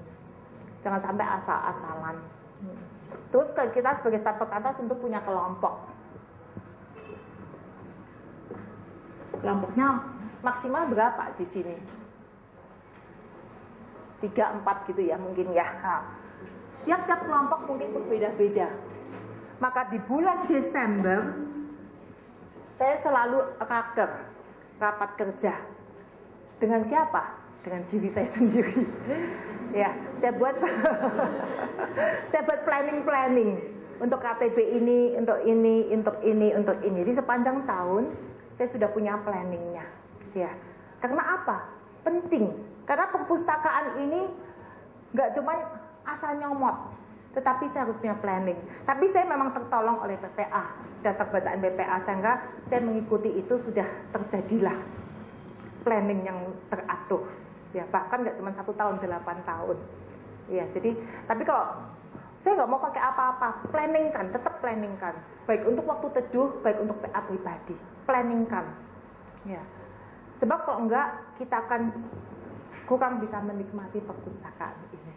Jangan sampai asal-asalan. Terus kita sebagai staf perkantas untuk punya kelompok. Kelompoknya maksimal berapa di sini? 3-4 gitu ya mungkin ya. Tiap-tiap kelompok mungkin berbeda-beda. Maka di bulan Desember saya selalu rapat kerja. Dengan siapa? Dengan diri saya sendiri. Ya, saya buat planning untuk KTB ini, untuk ini, untuk ini, untuk ini. Jadi sepanjang tahun saya sudah punya planningnya. Ya, karena apa? Penting. Karena perpustakaan ini nggak cuma asal nyomot, tetapi saya harus punya planning. Tapi saya memang tertolong oleh PPA, daftar bacaan PPA, sehingga saya mengikuti itu sudah terjadilah planning yang teratur. Ya, bahkan nggak cuma 1 tahun, 8 tahun. Ya, jadi, tapi kalau saya nggak mau pakai apa-apa, planningkan, tetap planningkan. Baik untuk waktu teduh, baik untuk PA pribadi, planningkan. Ya, sebab kalau enggak, kita akan kurang bisa menikmati perpustakaan ini.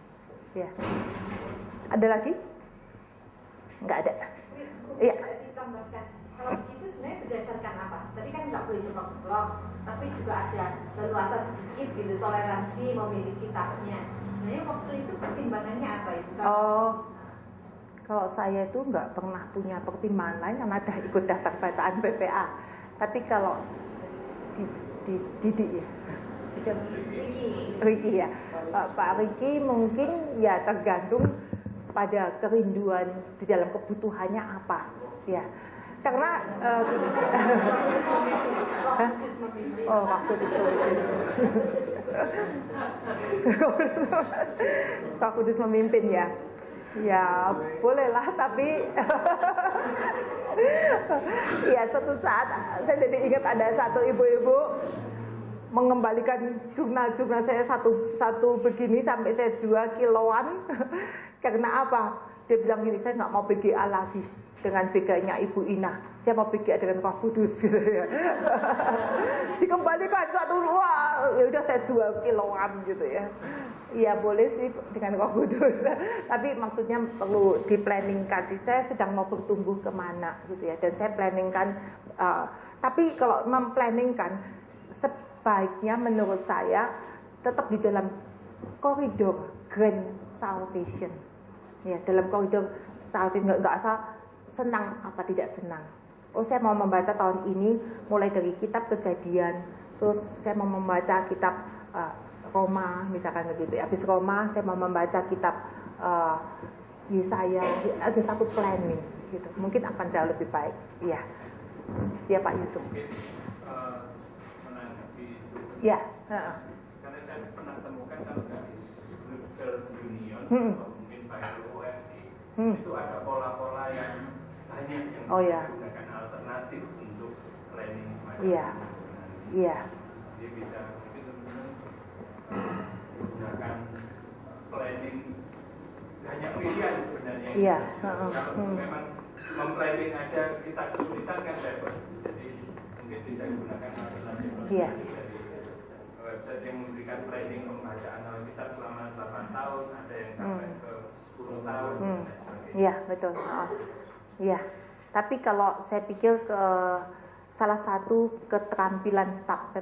Ya. Ada lagi? Enggak ada. Iya. Ditambahkan, kalau begitu sebenarnya berdasarkan apa? Tadi kan nggak boleh ceplok-ceplok, tapi juga ada leluasa sedikit gitu, toleransi memilih kitabnya. Sebenarnya waktu itu pertimbangannya apa itu? Oh, kalau saya itu nggak pernah punya pertimbangan lain karena ada ikut daftar bacaan PPA. Tapi kalau Didi ya, Riki ya, Pak Riki mungkin ya tergantung pada kerinduan di dalam kebutuhannya apa, ya. Karena waktu itu Pak Kudus memimpin ya. Ya bolehlah, tapi ya suatu saat saya jadi ingat ada satu ibu-ibu mengembalikan jurnal-jurnal saya satu begini sampai saya 2 kiloan. Karena apa? Dia bilang gini, saya nggak mau BGA lagi dengan BGA-nya Ibu Ina, saya mau BGA dengan Roh Kudus gitu ya. Dikembalikan satu ruang, ya udah saya 2 kiloan gitu ya. Iya boleh sih dengan Roh Kudus, tapi maksudnya perlu diplanningkan sih. Saya sedang mau bertumbuh kemana gitu ya, dan saya planningkan. Tapi kalau memplanningkan, sebaiknya menurut saya tetap di dalam koridor Grand Salvation. Ya, dalam koridor salvation, nggak asal senang apa tidak senang. Oh, saya mau membaca tahun ini mulai dari kitab Kejadian, terus saya mau membaca kitab Roma misalkan begitu. Habis Roma saya mau membaca kitab Yesaya. Ada satu planning gitu. Mungkin akan jauh lebih baik. Iya. Ya Pak Yusuf. Menanggapi itu. Ya. Karena saya pernah temukan kalau dari Scripture Union atau mungkin Bible OFC itu ada pola-pola yang banyak yang menggunakan alternatif untuk planning semacam Iya. Iya. Dia bisa mungkin menggunakan planning banyak pilihan sebenarnya. Iya. Kalau memang memplanning aja kita kesulitan kan repot. Jadi mungkin bisa gunakan alternatif Iya. dari website yang memberikan planning pembacaan Alkitab selama 8 tahun, ada yang sampai ke 10 tahun. Iya betul. Iya. Tapi kalau saya pikir salah satu keterampilan staf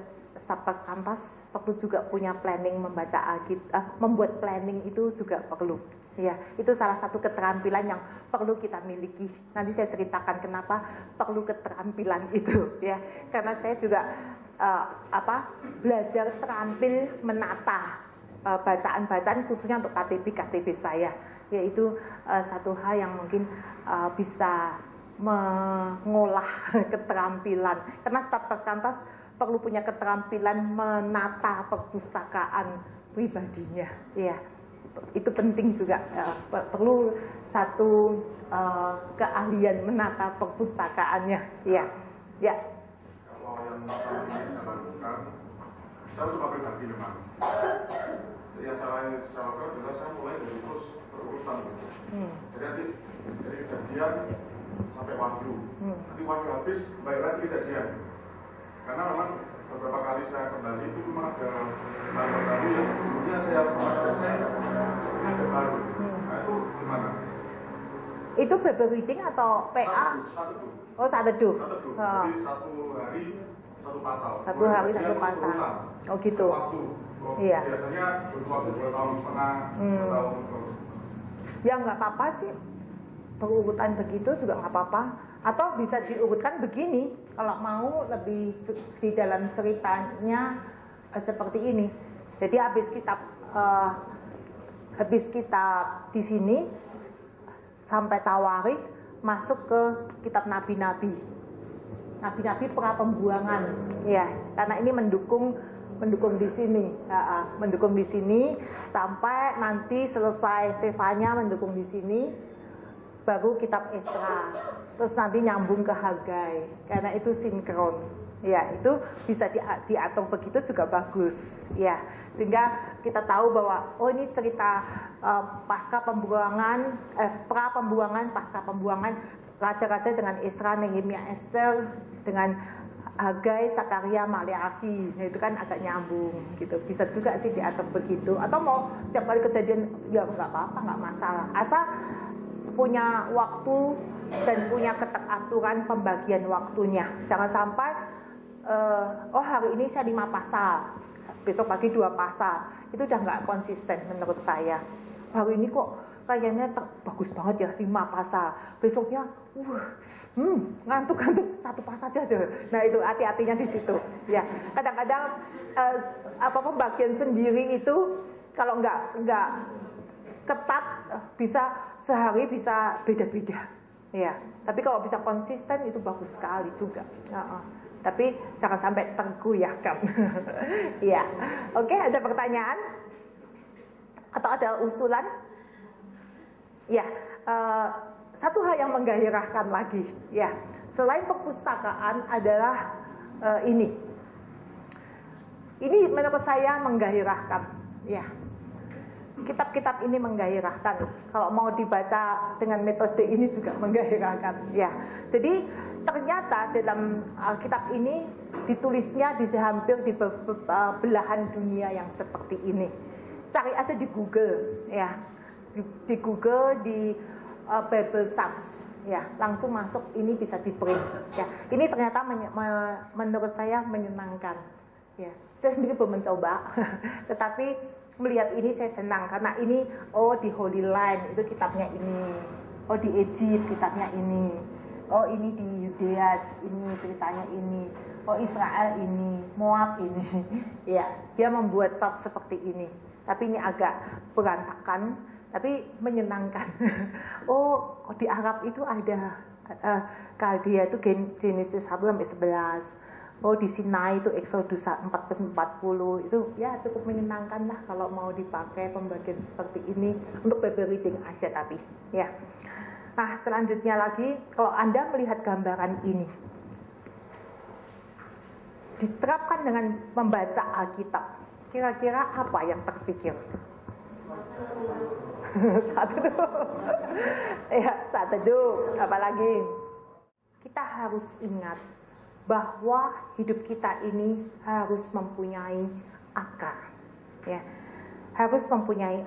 perkantas perlu juga punya planning membaca Alkitab, membuat planning itu juga perlu. Ya, itu salah satu keterampilan yang perlu kita miliki. Nanti saya ceritakan kenapa perlu keterampilan itu, ya. Karena saya juga belajar terampil menata bacaan-bacaan khususnya untuk KTB saya, yaitu satu hal yang mungkin bisa mengolah keterampilan. Karena staf perkantas perlu punya keterampilan menata perpustakaan pribadinya, ya. Itu penting juga, perlu satu keahlian menata perpustakaannya, ya. Kalau yang selama ini saya lakukan, saya cuma pribadi memang. Yang saya lakukan adalah saya mulai dari terus berurutan gitu. Jadi dari kejadian sampai wahyu. Nanti wahyu habis, kembali lagi kejadian. Karena memang beberapa kali saya kembali itu memang ada hal baru yang dulunya saya selesai, ini ada baru. Nah itu gimana? Itu Bible reading atau PA? Satu. Oh, saat teduh. Jadi satu hari satu pasal. Satu hari satu pasal. Oh gitu. Waktu. Iya. Biasanya butuh waktu 2 tahun setengah, 2 tahun. Ya nggak apa-apa sih. Berurutan begitu juga nggak apa-apa. Atau bisa diurutkan begini. Kalau mau lebih di dalam ceritanya seperti ini. Jadi habis kitab di sini sampai Tawarik masuk ke kitab nabi-nabi. Nabi-nabi pra pembuangan. Ya, karena ini mendukung di sini, mendukung di sini sampai nanti selesai Sefanya mendukung di sini, baru kitab Esra, terus nanti nyambung ke Hagai, karena itu sinkron. Ya, itu bisa diatur begitu juga bagus. Ya, sehingga kita tahu bahwa oh ini cerita pasca pembuangan, pra pembuangan, pasca pembuangan raja-raja dengan Esra, Nehemia, Ester dengan Hagai, Sakaria, Maleaki. Nah, itu kan agak nyambung gitu. Bisa juga sih diatur begitu. Atau mau setiap kali kejadian ya nggak apa-apa, nggak masalah. Asal punya waktu dan punya keteraturan pembagian waktunya. Jangan sampai oh hari ini saya 5 pasal, besok pagi 2 pasal. Itu udah nggak konsisten menurut saya. Hari ini kok kayaknya bagus banget ya 5 pasal. Besoknya ngantuk 1 pasal aja. Nah itu hati-hatinya di situ. Ya kadang-kadang pembagian sendiri itu kalau nggak ketat bisa sehari bisa beda-beda. Ya tapi kalau bisa konsisten itu bagus sekali juga. Tapi jangan sampai tergoyahkan. Ya, oke, ada pertanyaan atau ada usulan? Ya, satu hal yang menggairahkan lagi, ya, selain perpustakaan adalah ini menurut saya menggairahkan, ya. Kitab-kitab ini menggairahkan. Kalau mau dibaca dengan metode ini juga menggairahkan, ya. Jadi ternyata dalam kitab ini ditulisnya di hampir di belahan dunia yang seperti ini. Cari aja di Google, ya. Di Google di Bible Text, ya, langsung masuk ini bisa di print, ya. Ini ternyata menurut saya menyenangkan, ya. Saya sendiri belum mencoba, tetapi melihat ini saya senang karena ini di Holy Land itu kitabnya ini, di Egypt kitabnya ini, ini di Yudea ini ceritanya ini, Israel ini, Moab ini. Ya, dia membuat chart seperti ini. Tapi ini agak berantakan, tapi menyenangkan. Di Arab itu ada Kaldea itu Genesis 1 sampai 11. Di Sinai itu Exodus 14-40 itu ya cukup menyenangkan lah kalau mau dipakai pembagian seperti ini untuk Bible reading aja tapi ya. Nah selanjutnya lagi kalau Anda melihat gambaran ini diterapkan dengan membaca Alkitab, kira-kira apa yang terpikir? Saat teduh, apalagi kita harus ingat bahwa hidup kita ini harus mempunyai akar, ya, harus mempunyai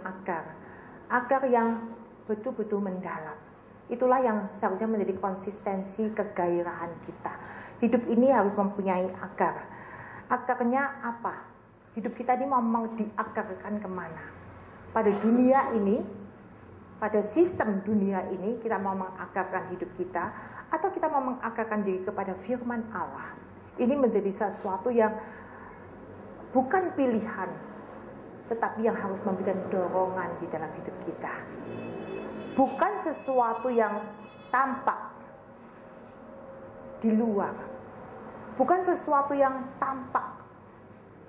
akar yang betul-betul mendalam. Itulah yang seharusnya menjadi konsistensi kegairahan kita. Hidup ini harus mempunyai akar. Akarnya apa? Hidup kita ini mau diakarkan kemana? Pada dunia ini, pada sistem dunia ini kita mau mengakarkan hidup kita, atau kita mau mengakarkan diri kepada firman Allah. Ini menjadi sesuatu yang bukan pilihan, tetapi yang harus memberikan dorongan di dalam hidup kita. Bukan sesuatu yang tampak di luar. Bukan sesuatu yang tampak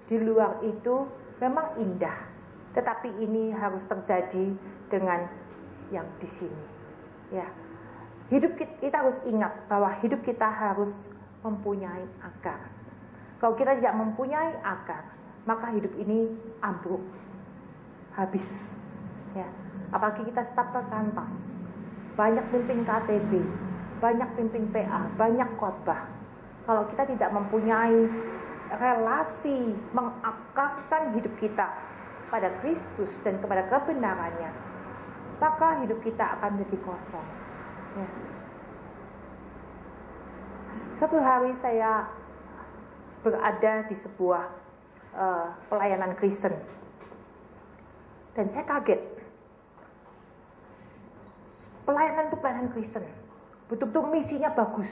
di luar itu memang indah, tetapi ini harus terjadi dengan yang di sini. Ya. Hidup kita harus ingat bahwa hidup kita harus mempunyai akar. Kalau kita tidak mempunyai akar, maka hidup ini ambruk, habis. Ya. Apalagi kita staf perkantas, banyak pimpin KTB, banyak pimpin PA, banyak khotbah. Kalau kita tidak mempunyai relasi mengakarkan hidup kita pada Kristus dan kepada kebenarannya, maka hidup kita akan menjadi kosong. Ya. Suatu hari saya berada di sebuah pelayanan Kristen dan saya kaget. Pelayanan itu pelayanan Kristen, betul-betul misinya bagus,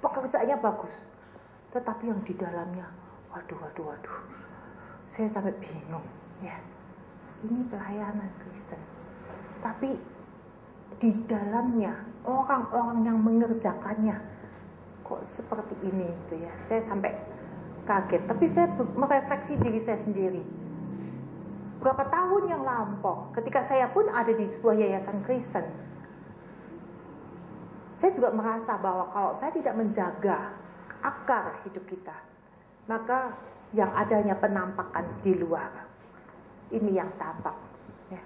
pekerjaannya bagus, tetapi yang di dalamnya, waduh, saya sampai bingung. Ya, ini pelayanan Kristen, tapi di dalamnya orang-orang yang mengerjakannya kok seperti ini, gitu ya. Saya sampai kaget, tapi saya merefleksi diri saya sendiri. Berapa tahun yang lampau, ketika saya pun ada di sebuah yayasan Kristen, saya juga merasa bahwa kalau saya tidak menjaga akar hidup kita, maka yang adanya penampakan di luar, ini yang tampak. Ya.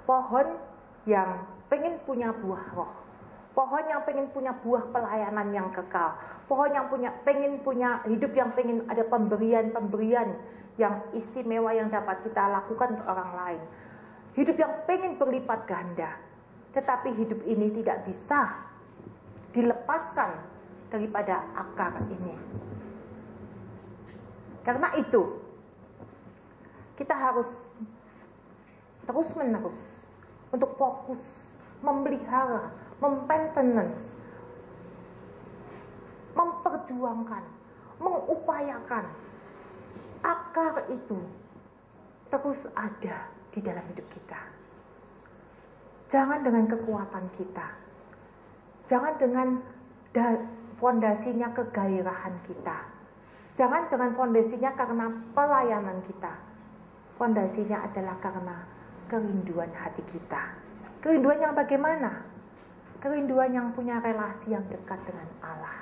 Pohon yang pengen punya buah roh, pohon yang pengen punya buah pelayanan yang kekal, pohon yang pengen punya hidup yang pengen ada pemberian yang istimewa yang dapat kita lakukan untuk orang lain, hidup yang pengen berlipat ganda. Tetapi hidup ini tidak bisa dilepaskan daripada akar ini. Karena itu, kita harus terus-menerus untuk fokus memelihara, maintenance, memperjuangkan, mengupayakan akar itu terus ada di dalam hidup kita. Jangan dengan kekuatan kita, jangan dengan fondasinya kegairahan kita, jangan dengan fondasinya karena pelayanan kita. Fondasinya adalah karena kerinduan hati kita. Kerinduan yang bagaimana? Kerinduan yang punya relasi yang dekat dengan Allah.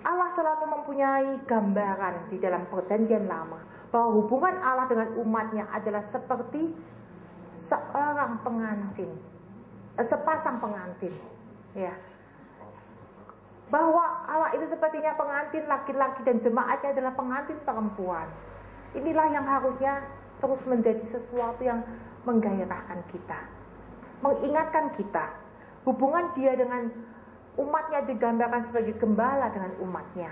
Allah selalu mempunyai gambaran di dalam perjanjian lama bahwa hubungan Allah dengan umatnya adalah seperti seorang pengantin, sepasang pengantin, ya. Bahwa Allah itu sepertinya pengantin laki-laki dan jemaatnya adalah pengantin perempuan. Inilah yang harusnya terus menjadi sesuatu yang menggairahkan kita, mengingatkan kita. Hubungan dia dengan umatnya digambarkan sebagai gembala dengan umatnya.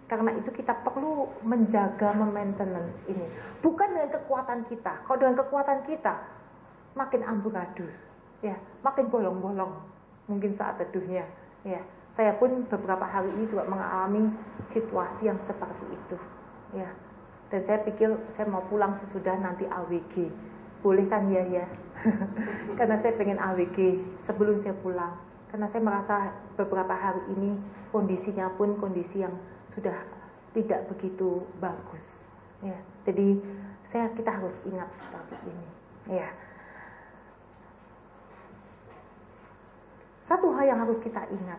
Karena itu kita perlu menjaga maintenance ini, bukan dengan kekuatan kita. Kalau dengan kekuatan kita makin amburadul, ya, makin bolong-bolong mungkin saat teduhnya, ya. Saya pun beberapa hari ini juga mengalami situasi yang seperti itu, ya. Dan saya pikir saya mau pulang sesudah nanti AWG, boleh kan ya? Karena saya pengen AWG sebelum saya pulang, karena saya merasa beberapa hari ini kondisinya pun kondisi yang sudah tidak begitu bagus, ya. Jadi kita harus ingat seperti ini, ya. Satu hal yang harus kita ingat,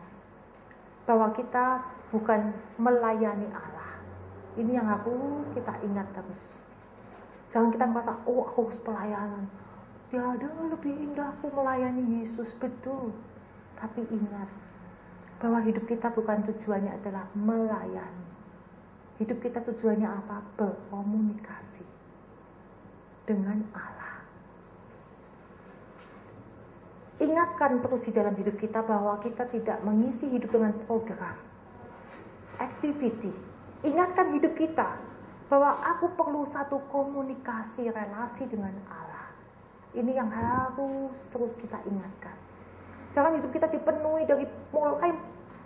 bahwa kita bukan melayani Allah. Ini yang harus kita ingat terus. Jangan kita merasa, oh aku harus pelayanan. Tiada lebih indah aku melayani Yesus, betul. Tapi ingat, bahwa hidup kita bukan tujuannya adalah melayani. Hidup kita tujuannya apa? Berkomunikasi dengan Allah. Ingatkan terus di dalam hidup kita bahwa kita tidak mengisi hidup dengan program, activity. Ingatkan hidup kita bahwa aku perlu satu komunikasi, relasi dengan Allah. Ini yang harus terus kita ingatkan. Jangan hidup kita dipenuhi dari mulai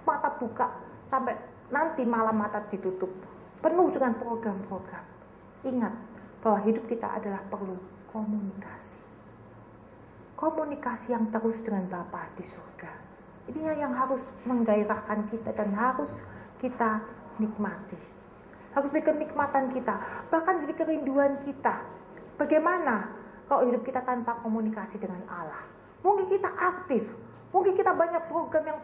mata buka sampai nanti malam mata ditutup, penuh dengan program-program. Ingat bahwa hidup kita adalah perlu komunikasi. Komunikasi yang terus dengan Bapa di surga. Ini yang harus menggairahkan kita dan harus kita nikmati. Harus menjadi kenikmatan kita, bahkan jadi kerinduan kita. Bagaimana kalau hidup kita tanpa komunikasi dengan Allah? Mungkin kita aktif, mungkin kita banyak program yang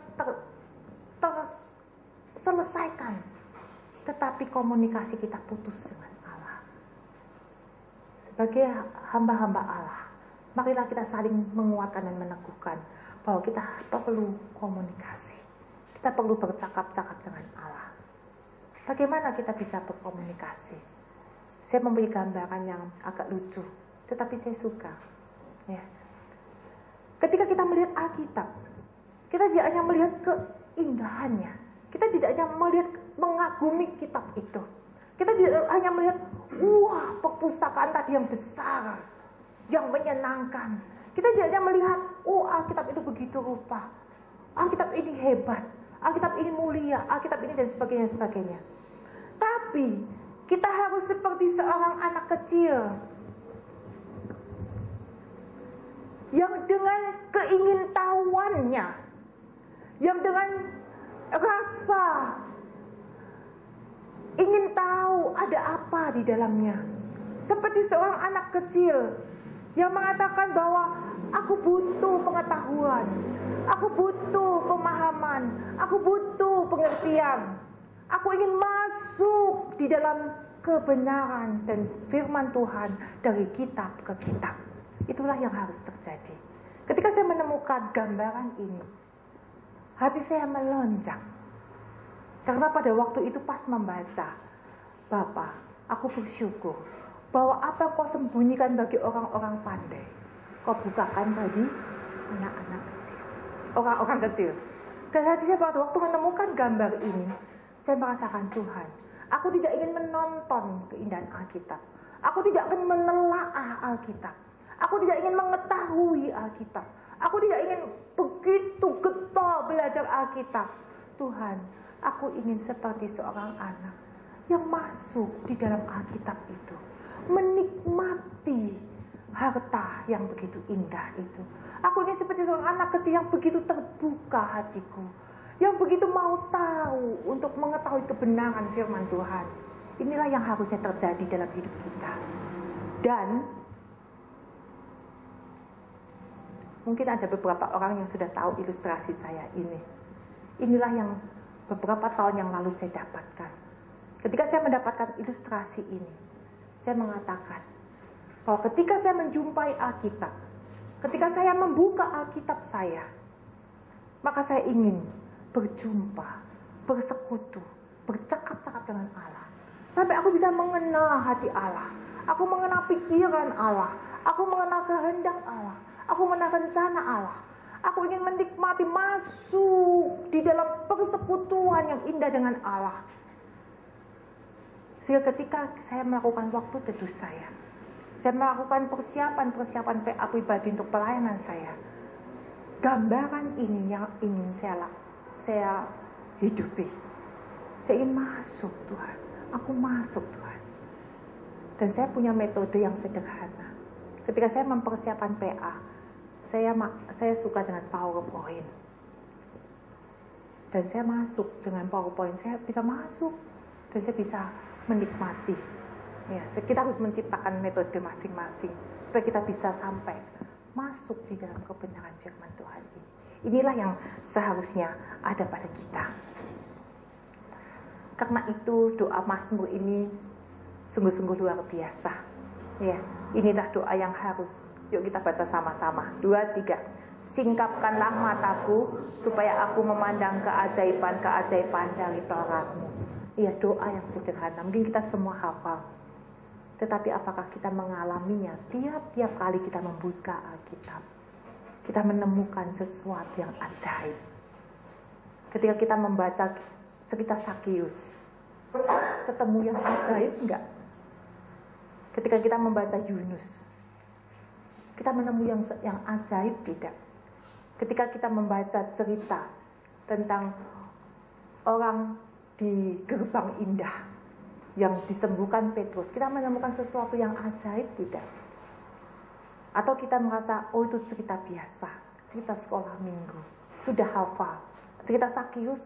selesaikan. Tetapi komunikasi kita putus dengan Allah. Sebagai hamba-hamba Allah, marilah kita saling menguatkan dan meneguhkan bahwa kita perlu komunikasi. Kita perlu bercakap-cakap dengan Allah. Bagaimana kita bisa berkomunikasi? Saya memberi gambaran yang agak lucu, tetapi saya suka. Ya. Ketika kita melihat Alkitab, kita tidak hanya melihat keindahannya, kita tidak hanya melihat mengagumi kitab itu. Kita tidak hanya melihat, wah, perpustakaan tadi yang besar, yang menyenangkan. Kita tidak hanya melihat, oh, Alkitab itu begitu rupa, Alkitab ini hebat, Alkitab ini mulia, Alkitab ini dan sebagainya. Tapi kita harus seperti seorang anak kecil yang dengan keingintahuannya, yang dengan rasa ingin tahu ada apa di dalamnya, seperti seorang anak kecil yang mengatakan bahwa aku butuh pengetahuan, aku butuh pemahaman, aku butuh pengertian, aku ingin masuk di dalam kebenaran dan firman Tuhan dari kitab ke kitab. Itulah yang harus terjadi. Ketika saya menemukan gambaran ini, hati saya melonjak. Karena pada waktu itu pas membaca, Bapa, aku bersyukur bahwa apa yang kau sembunyikan bagi orang-orang pandai, kau bukakan bagi anak-anak kecil, orang-orang kecil. Dan hati saya pada waktu menemukan gambar ini, saya merasakan Tuhan, aku tidak ingin menonton keindahan Alkitab. Aku tidak ingin menelaah Alkitab. Aku tidak ingin mengetahui Alkitab. Aku tidak ingin begitu getol belajar Alkitab. Tuhan, aku ingin seperti seorang anak yang masuk di dalam Alkitab itu, menikmati harta yang begitu indah itu. Aku ingin seperti seorang anak kecil yang begitu terbuka hatiku, yang begitu mau tahu untuk mengetahui kebenaran firman Tuhan. Inilah yang harusnya terjadi dalam hidup kita. Dan mungkin ada beberapa orang yang sudah tahu ilustrasi saya ini. Inilah yang beberapa tahun yang lalu saya dapatkan. Ketika saya mendapatkan ilustrasi ini, saya mengatakan bahwa ketika saya menjumpai Alkitab, ketika saya membuka Alkitab saya, maka saya ingin berjumpa, bersekutu, bercakap-cakap dengan Allah. Sampai aku bisa mengenal hati Allah, aku mengenal pikiran Allah, aku mengenal kehendak Allah, aku mengenal rencana Allah. Aku ingin menikmati masuk di dalam persekutuan yang indah dengan Allah. Sehingga ketika saya melakukan waktu teduh saya melakukan persiapan PA pribadi untuk pelayanan saya, gambaran ini yang ingin saya hidupi. Saya ingin masuk Tuhan, aku masuk Tuhan. Dan saya punya metode yang sederhana. Ketika saya mempersiapkan PA, saya suka dengan PowerPoint. Dan saya masuk dengan PowerPoint, saya bisa masuk dan saya bisa menikmati. Ya, kita harus menciptakan metode masing-masing supaya kita bisa sampai masuk di dalam kebenaran firman Tuhan ini. Inilah yang seharusnya ada pada kita. Karena itu doa Mazmur ini sungguh-sungguh luar biasa. Ya, inilah doa yang harus. Yuk kita baca sama-sama. 2, 3. Singkapkanlah mataku supaya aku memandang keajaiban-keajaiban dari Taurat-Mu. Iya, doa yang sederhana. Mungkin kita semua hafal. Tetapi apakah kita mengalaminya tiap-tiap kali kita membuka Alkitab? Kita menemukan sesuatu yang ajaib. Ketika kita membaca cerita Sakius, ketemu yang ajaib enggak? Ketika kita membaca Yunus, kita menemui yang ajaib tidak? Ketika kita membaca cerita tentang orang di gerbang indah yang disembuhkan Petrus, kita menemukan sesuatu yang ajaib tidak? Atau kita merasa, oh itu cerita biasa, cerita sekolah minggu, sudah hafal. Cerita Sakius,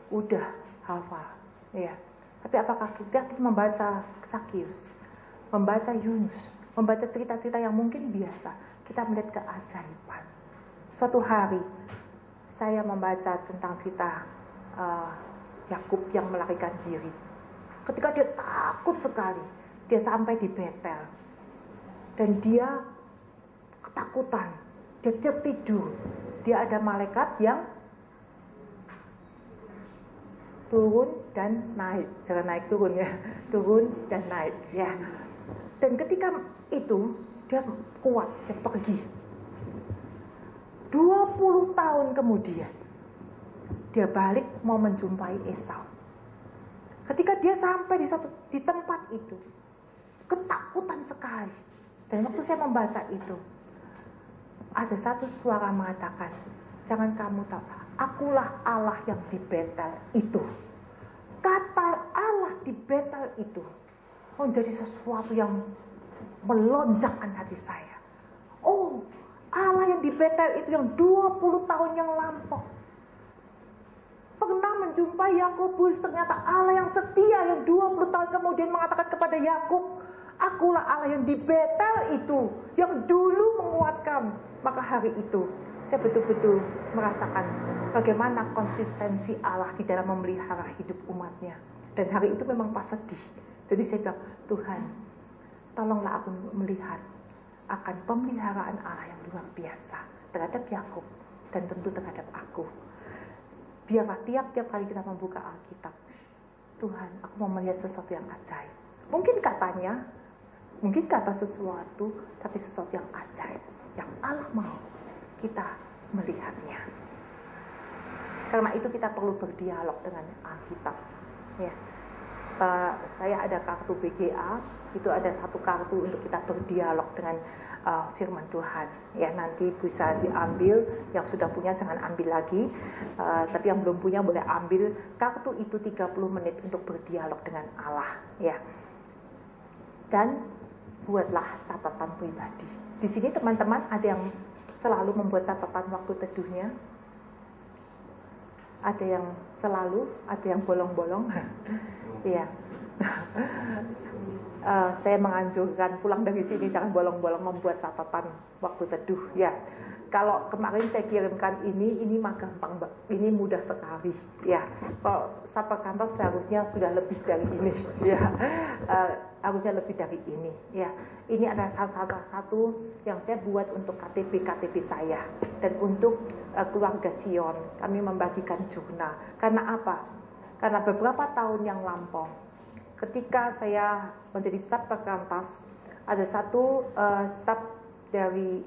udah hafal, ya. Tapi apakah kita membaca Sakius, membaca Yunus, membaca cerita-cerita yang mungkin biasa, kita melihat keajaiban. Suatu hari saya membaca tentang cerita Yakub yang melarikan diri. Ketika dia takut sekali, dia sampai di Betel. Dan dia ketakutan, dia tertidur. Dia ada malaikat yang turun dan naik, jangan naik turun ya, turun dan naik ya. Dan ketika itu dia kuat, dia pergi. 20 tahun kemudian dia balik mau menjumpai Esau. Ketika dia sampai di tempat itu, ketakutan sekali. Dan waktu saya membaca itu, ada satu suara mengatakan, jangan kamu tahu, akulah Allah yang di Betel itu. Kata Allah di Betel itu menjadi sesuatu yang melonjakkan hati saya. Oh, Allah yang di Betel itu yang 20 tahun yang lampau pernah menjumpai Yakobus. Ternyata Allah yang setia yang 20 tahun kemudian mengatakan kepada Yakub, akulah Allah yang di Betel itu, yang dulu menguatkan. Maka hari itu saya betul-betul merasakan bagaimana konsistensi Allah di dalam memelihara hidup umatnya. Dan hari itu memang pas sedih. Jadi saya bilang, Tuhan, tolonglah aku melihat akan pemeliharaan Allah yang luar biasa terhadap Yakub dan tentu terhadap aku. Biarlah tiap-tiap kali kita membuka Alkitab, Tuhan, aku mau melihat sesuatu yang ajaib. Mungkin katanya, mungkin kata sesuatu, tapi sesuatu yang ajaib, yang Allah mau kita melihatnya. Karena itu kita perlu berdialog dengan Alkitab. Ya. Saya ada kartu BGA, itu ada satu kartu untuk kita berdialog dengan firman Tuhan. Ya, nanti bisa diambil, yang sudah punya jangan ambil lagi, tapi yang belum punya boleh ambil. Kartu itu 30 menit untuk berdialog dengan Allah. Ya. Dan buatlah catatan pribadi. Di sini teman-teman ada yang selalu membuat catatan waktu teduhnya. Ada yang selalu, ada yang bolong-bolong. Iya. Saya menganjurkan pulang dari sini jangan bolong-bolong membuat catatan waktu teduh. Ya. Kalau kemarin saya kirimkan ini mah gampang, ini mudah sekali. Ya. Kalau Sapa Kantor seharusnya sudah lebih dari ini. Ya. Harusnya lebih dari ini. Ya. Ini adalah salah satu yang saya buat untuk KTP saya dan untuk keluarga Sion. Kami membagikan jurnal. Karena apa? Karena beberapa tahun yang lampau, ketika saya menjadi staf perkantas, ada satu staf dari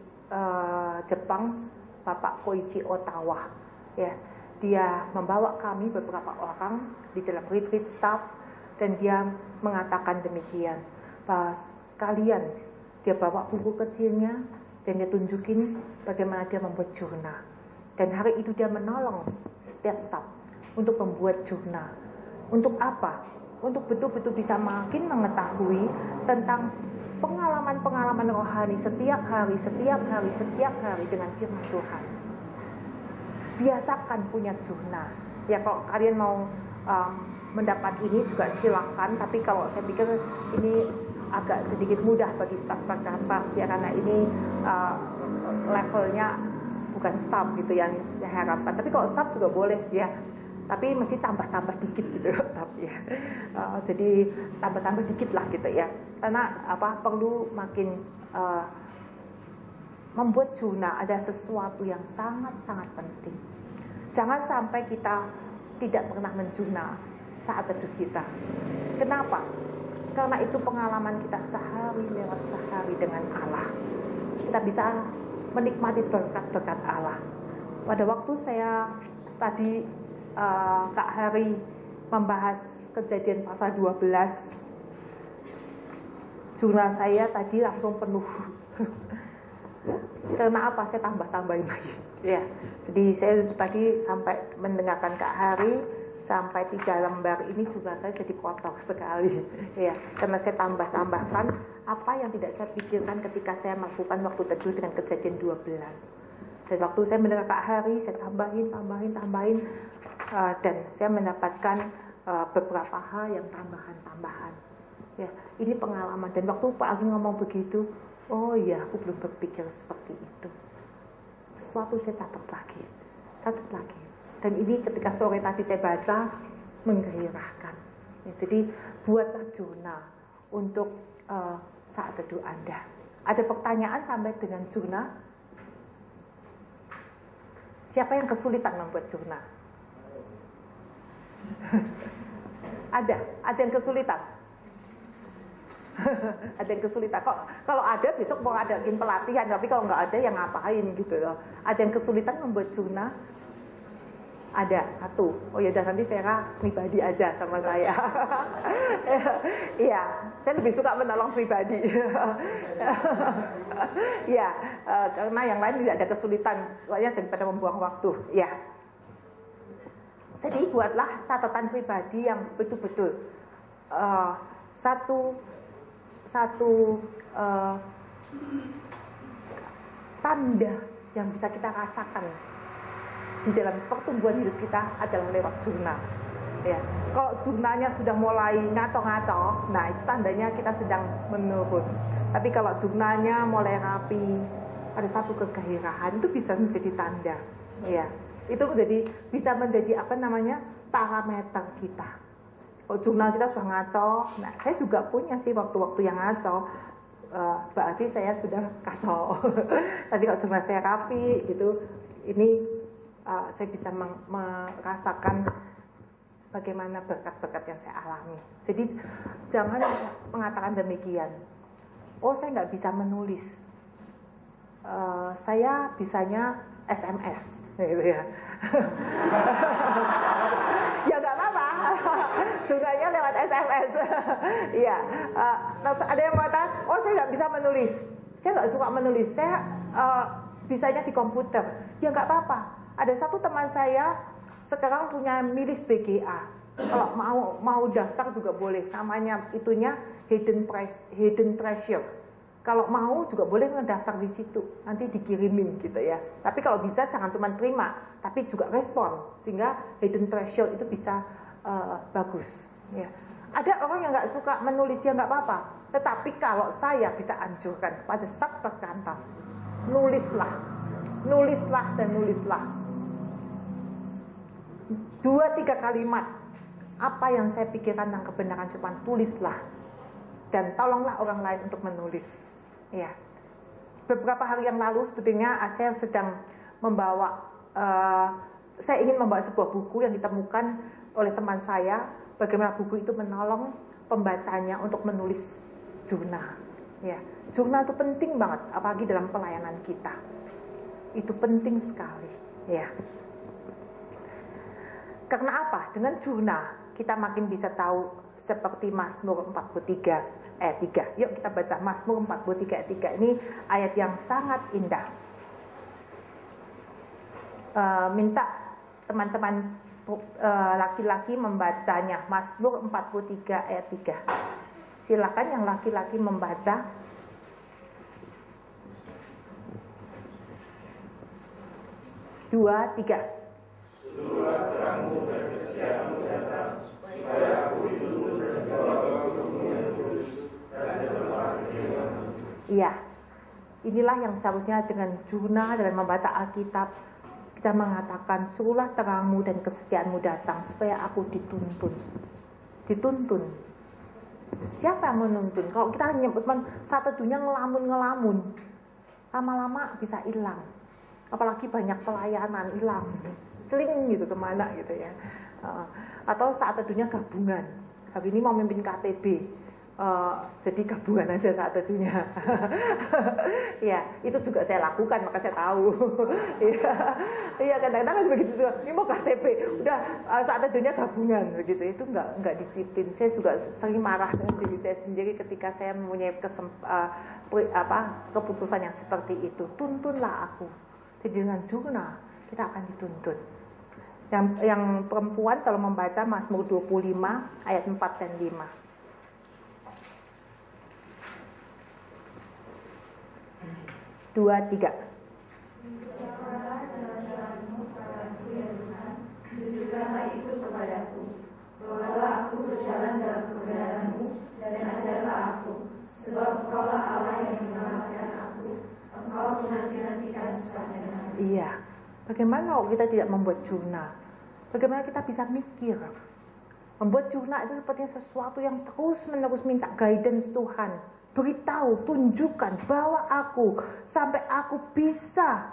Jepang, Bapak Koichi Otawa. Ya, dia membawa kami beberapa orang di dalam retreat staff dan dia mengatakan demikian. Bahwa kalian, dia bawa buku kecilnya dan dia tunjukin bagaimana dia membuat jurnal. Dan hari itu dia menolong setiap staf untuk membuat jurnal. Untuk apa? Untuk betul-betul bisa makin mengetahui tentang pengalaman-pengalaman rohani setiap hari dengan firman Tuhan. Biasakan punya jurnal. Ya, kalau kalian mau mendapat ini juga silakan, tapi kalau saya pikir ini agak sedikit mudah bagi staf perkantas ya, karena ini levelnya bukan staf gitu yang saya harapkan. Tapi kalau staf juga boleh ya. Tapi mesti tambah-tambah dikit gitu tapi ya. Jadi tambah-tambah dikit lah gitu ya. Karena perlu makin membuat jurnal ada sesuatu yang sangat-sangat penting. Jangan sampai kita tidak pernah menjurnal saat teduh kita. Kenapa? Karena itu pengalaman kita sehari lewat sehari dengan Allah. Kita bisa menikmati berkat-berkat Allah. Pada waktu saya tadi Kak Hari membahas Kejadian pasal 12, jurnal saya tadi langsung penuh. Karena apa? Saya tambah-tambahin lagi. Ya, jadi saya tadi sampai mendengarkan Kak Hari sampai 3 lembar ini juga saya jadi kotor sekali. Ya, karena saya tambah-tambahkan apa yang tidak saya pikirkan ketika saya melakukan waktu teduh dengan Kejadian 12. Dan waktu saya mendengar Kak Hari, saya tambahin, dan saya mendapatkan beberapa hal yang tambahan. Ya, ini pengalaman. Dan waktu Pak Agi ngomong begitu, oh iya, aku belum berpikir seperti itu. Sesuatu saya catat lagi. Dan ini ketika sore tadi saya baca, menggairahkan. Jadi buatlah jurnal untuk saat teduh Anda. Ada pertanyaan sampai dengan jurnal? Siapa yang kesulitan membuat jurnal? Ada yang kesulitan. Ada yang kesulitan. Kalau ada besok mau adain pelatihan, tapi kalau nggak ada yang ngapain gitu loh. Ada yang kesulitan membuat jurnal? Ada satu. Oh ya udah, nanti Vera pribadi aja sama saya. Iya, saya lebih suka menolong pribadi. Iya, karena yang lain tidak ada kesulitan, soalnya daripada membuang waktu. Ya. Jadi buatlah catatan pribadi yang betul-betul satu tanda yang bisa kita rasakan di dalam pertumbuhan hidup kita adalah lewat jurnal. Ya, kalau jurnalnya sudah mulai ngaco-ngaco, nah itu tandanya kita sedang menurun. Tapi kalau jurnalnya mulai rapi, ada satu kegairahan, itu bisa menjadi tanda. Ya, itu bisa menjadi parameter kita. Kalau jurnal kita sudah ngaco, nah saya juga punya sih waktu-waktu yang ngaco. Berarti saya sudah kacau. Tapi kalau jurnal saya rapi, gitu, ini saya bisa merasakan bagaimana berkat-berkat yang saya alami. Jadi jangan mengatakan demikian. Oh, saya nggak bisa menulis. Saya bisanya SMS, gitu ya. Ya nggak apa-apa. Jurnalnya lewat SMS. Iya. Ada yang mengatakan, oh saya nggak bisa menulis. Saya nggak suka menulis. Saya bisanya di komputer. Ya nggak apa-apa. Ada satu teman saya sekarang punya milis BGA. Kalau mau daftar juga boleh. Namanya itunya hidden treasure. Kalau mau juga boleh ngedaftar di situ. Nanti dikirimin gitu ya. Tapi kalau bisa jangan cuma terima, tapi juga respon sehingga hidden treasure itu bisa bagus. Ya. Ada orang yang nggak suka menulis, ya nggak apa-apa. Tetapi kalau saya bisa anjurkan pada saat perkantas, nulislah dan nulislah. 2-3 kalimat apa yang saya pikirkan tentang kebenaran cuma tulislah, dan tolonglah orang lain untuk menulis. Ya, beberapa hari yang lalu sebetulnya saya sedang saya ingin membawa sebuah buku yang ditemukan oleh teman saya, bagaimana buku itu menolong pembacanya untuk menulis jurnal. Ya, jurnal itu penting banget, apalagi dalam pelayanan kita. Itu penting sekali. Ya. Karena apa? Dengan jurnal kita makin bisa tahu seperti Mazmur 43 ayat 3. Yuk kita baca Mazmur 43 ayat 3. Ini ayat yang sangat indah. Minta teman-teman laki-laki membacanya. Mazmur 43 ayat 3. Silakan yang laki-laki membaca. Dua, tiga. Surat terangmu dan kesetiaanmu datang, supaya aku dituntun dan dibawa ke hukum yang kudus dan ke tempat kediamanmu. Iya, inilah yang seharusnya dengan jurnal, dengan membaca Alkitab, kita mengatakan, suruhlah terangmu dan kesetiaanmu datang, supaya aku dituntun. Siapa yang menuntun? Kalau kita hanya satu dunia ngelamun, lama-lama bisa hilang. Apalagi banyak pelayanan hilang, seling gitu kemana gitu ya. Atau saat teduhnya gabungan. Hari ini mau mimpin KTB, jadi gabungan aja saat teduhnya. Ya, itu juga saya lakukan, maka saya tahu. Iya, kadang-kadang kan begitu juga. Ini mau KTB, udah saat teduhnya gabungan begitu. Itu nggak disiplin. Saya juga sering marah dengan diri saya sendiri ketika saya mempunyai keputusan yang seperti itu. Tuntunlah aku. Jadi dengan jurnal kita akan dituntun. Yang perempuan kalau membaca Mazmur 25 ayat 4 dan 5. Dua, tiga. Tunjukkanlah itu kepadaku, bawalah aku berjalan dalam kebenaran-Mu, dan ajarlah aku, sebab Engkaulah Allah yang menyelamatkan aku. Engkau menanti-nantikan sepanjang hari. Iya. Bagaimana kalau kita tidak membuat jurnal? Bagaimana kita bisa mikir? Membuat jurnal itu sepertinya sesuatu yang terus-menerus minta guidance Tuhan. Beritahu, tunjukkan bahwa sampai aku bisa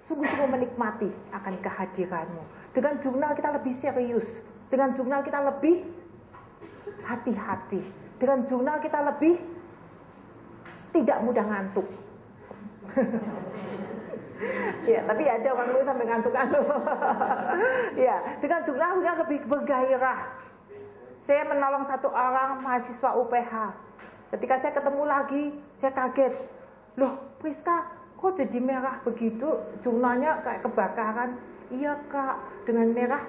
sungguh-sungguh menikmati akan kehadiranmu. Dengan jurnal kita lebih serius. Dengan jurnal kita lebih hati-hati. Dengan jurnal kita lebih tidak mudah ngantuk. Ya, tapi ada orang nulis sampai ngantuk-ngantuk. Ya, dengan jurnal kita lebih bergairah. Saya menolong satu orang mahasiswa UPH. Ketika saya ketemu lagi, saya kaget. Loh, Priska, kok jadi merah begitu? Jurnalnya kayak kebakaran. Iya Kak, dengan merah,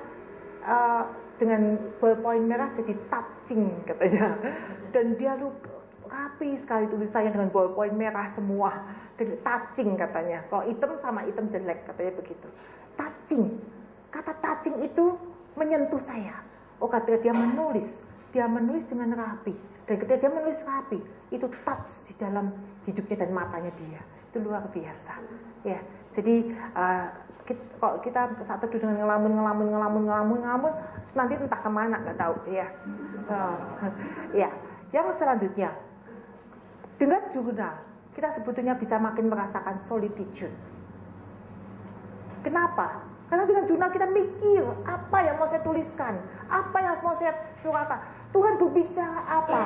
dengan ballpoint merah jadi touching katanya. Dan dia rapi sekali tulisannya dengan ballpoint merah semua. Dan touching katanya. Kalau hitam sama hitam jelek katanya begitu. Touching. Kata touching itu menyentuh saya. Oh, ketika dia menulis dengan rapi. Dan ketika dia menulis rapi, itu touch di dalam hidupnya dan matanya dia. Itu luar biasa. Ya, jadi kalau kita saat teduh dengan ngelamun, nanti entah kemana nggak tahu. Ya, ya. Yang selanjutnya, dengan jurnal kita sebetulnya bisa makin merasakan solitude. Kenapa? Karena dengan jurnal kita mikir apa yang mau saya tuliskan, apa yang mau saya surahkan. Tuhan berbicara apa?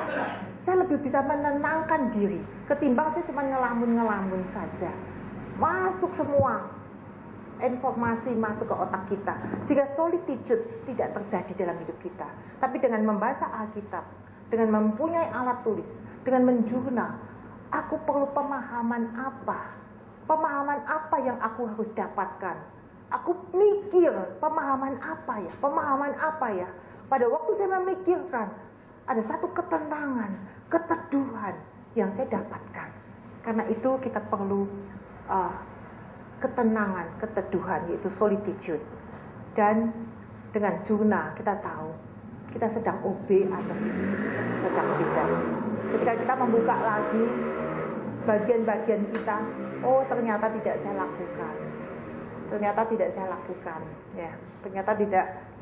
Saya lebih bisa menenangkan diri ketimbang saya cuma ngelamun saja. Masuk semua informasi masuk ke otak kita, sehingga solitude tidak terjadi dalam hidup kita. Tapi dengan membaca Alkitab, dengan mempunyai alat tulis, dengan menjurnal, aku perlu pemahaman apa? Pemahaman apa yang aku harus dapatkan? Aku mikir pemahaman apa ya? Pada waktu saya memikirkan, ada satu ketenangan, keteduhan yang saya dapatkan. Karena itu kita perlu ketenangan, keteduhan, yaitu solitude. Dan dengan jurnal kita tahu kita sedang OB atau sedang tidak. Ketika kita membuka lagi bagian-bagian kita, oh ternyata tidak saya lakukan. Ternyata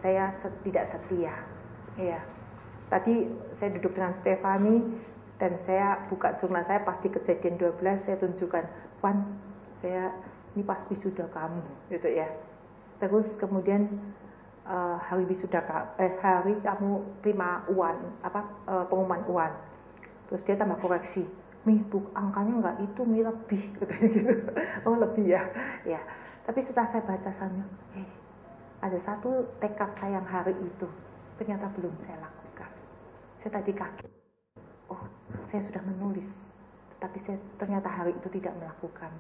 saya tidak setia. Ya. Tadi saya duduk dengan Stefani dan saya buka jurnal saya pas di Kejadian 12, saya tunjukkan, Wan, ini pas wisuda kamu, gitu ya. Terus kemudian hari kamu terima pengumuman UAN. Terus dia tambah koreksi, angkanya enggak itu, lebih, gitu. Oh lebih ya, ya. Tapi setelah saya baca sambil, ada satu tekad saya yang hari itu ternyata belum saya lakukan. Saya tadi kaget. Oh, saya sudah menulis, tapi saya ternyata hari itu tidak melakukan.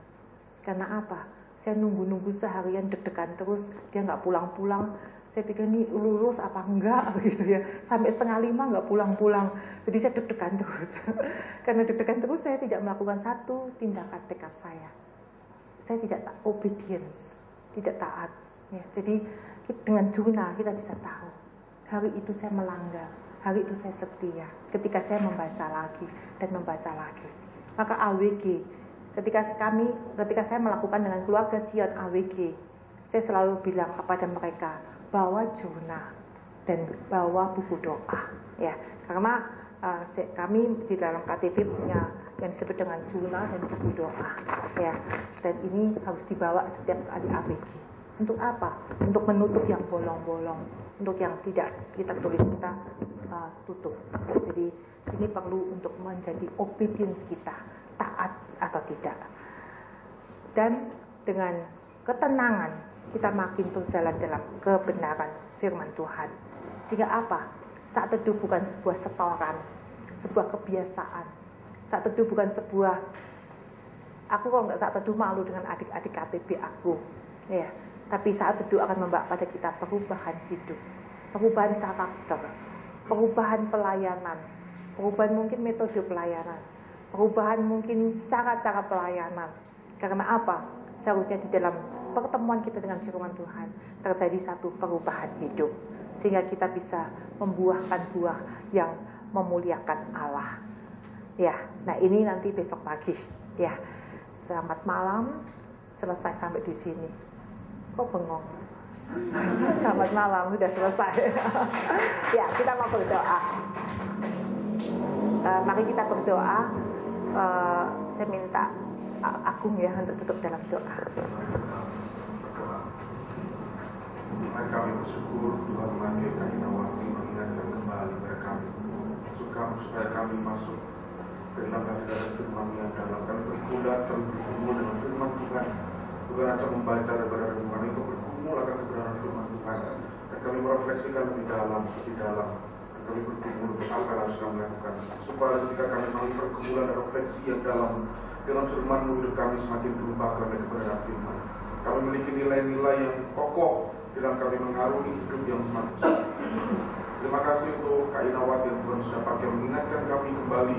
Karena apa? Saya nunggu seharian deg-degan terus, dia nggak pulang-pulang. Saya pikir ini lulus apa enggak gitu ya. Sampai 4:30 nggak pulang-pulang. Jadi saya deg-degan terus. Karena deg-degan terus saya tidak melakukan satu tindakan tekad saya. Saya tidak obedience, tidak taat. Ya, jadi dengan jurnal kita bisa tahu hari itu saya melanggar, hari itu saya setia. Ketika saya membaca lagi dan membaca lagi, maka AWG. Ketika saya melakukan dengan keluarga Sion AWG, saya selalu bilang kepada mereka, bawa jurnal dan bawa buku doa. Ya, karena kami di dalam KTP punya yang disebut dengan jurnal dan buku doa. Ya, dan ini harus dibawa setiap kali AWG. Untuk apa? Untuk menutup yang bolong-bolong, untuk yang tidak kita tulis kita tutup. Jadi ini perlu untuk menjadi obedience kita, taat atau tidak. Dan dengan ketenangan kita makin berjalan dalam kebenaran firman Tuhan. Sehingga apa? Saat teduh bukan sebuah setoran, sebuah kebiasaan. Saat teduh bukan sebuah, aku kalau nggak saat teduh malu dengan adik-adik KTP aku, ya. Tapi saat teduh akan membawa pada kita perubahan hidup, perubahan karakter, perubahan pelayanan, perubahan mungkin metode pelayanan, perubahan mungkin cara-cara pelayanan. Karena apa? Seharusnya di dalam pertemuan kita dengan firman Tuhan terjadi satu perubahan hidup, sehingga kita bisa membuahkan buah yang memuliakan Allah. Ya, nah ini nanti besok pagi. Ya, selamat malam. Selesai sampai di sini. Kok bengong? Selamat malam, sudah selesai. Ya, kita mau berdoa. Mari kita berdoa. Saya minta Agung ya untuk tutup dalam doa. Tuhan, kami bersyukur Tuhan menghadirkan Inawati mengingatkan kembali kepada kami. Supaya kami masuk ke dalam hadirat firman yang dalam. Kami berkulat, kami bergumul dengan firman Tuhan. Bukan hanya membaca daripada firman itu, bergumul akan kebenaran firman Tuhan. Dan kami merefleksikan lebih dalam. Dan kami bergumul untuk apa yang harus kami lakukan. Supaya ketika kami melalui pergumulan dan refleksi yang dalam firman-Mu, hidup kami semakin berubah karena kebenaran firman. Kami memiliki nilai-nilai yang kokoh dalam kami mengarungi hidup yang semakin sulit. Terima kasih untuk Kak Inawati yang Tuhan sudah pakai mengingatkan kami kembali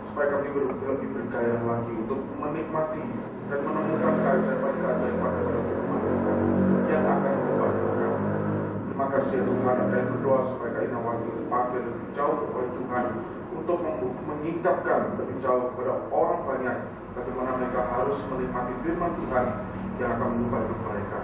supaya kami lebih bergairah lagi untuk menikmati dan menemukan keajaiban-keajaiban daripada firman Tuhan yang akan mengubah hidup kami. Terima kasih ya Tuhan, dan berdoa supaya Kak Inawati dipakai lebih jauh oleh Tuhan untuk menyingkapkan lebih jauh kepada orang banyak bagaimana mereka harus menikmati firman Tuhan yang akan mengubah hidup mereka.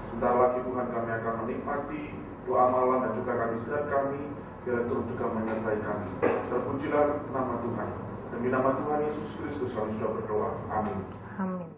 Sebentar lagi Tuhan kami akan menikmati doa malam dan juga kami istirahat kami, biar turut juga menyertai kami. Terpujilah nama Tuhan. Demi nama Tuhan Yesus Kristus kami sudah berdoa. Amin. Amin.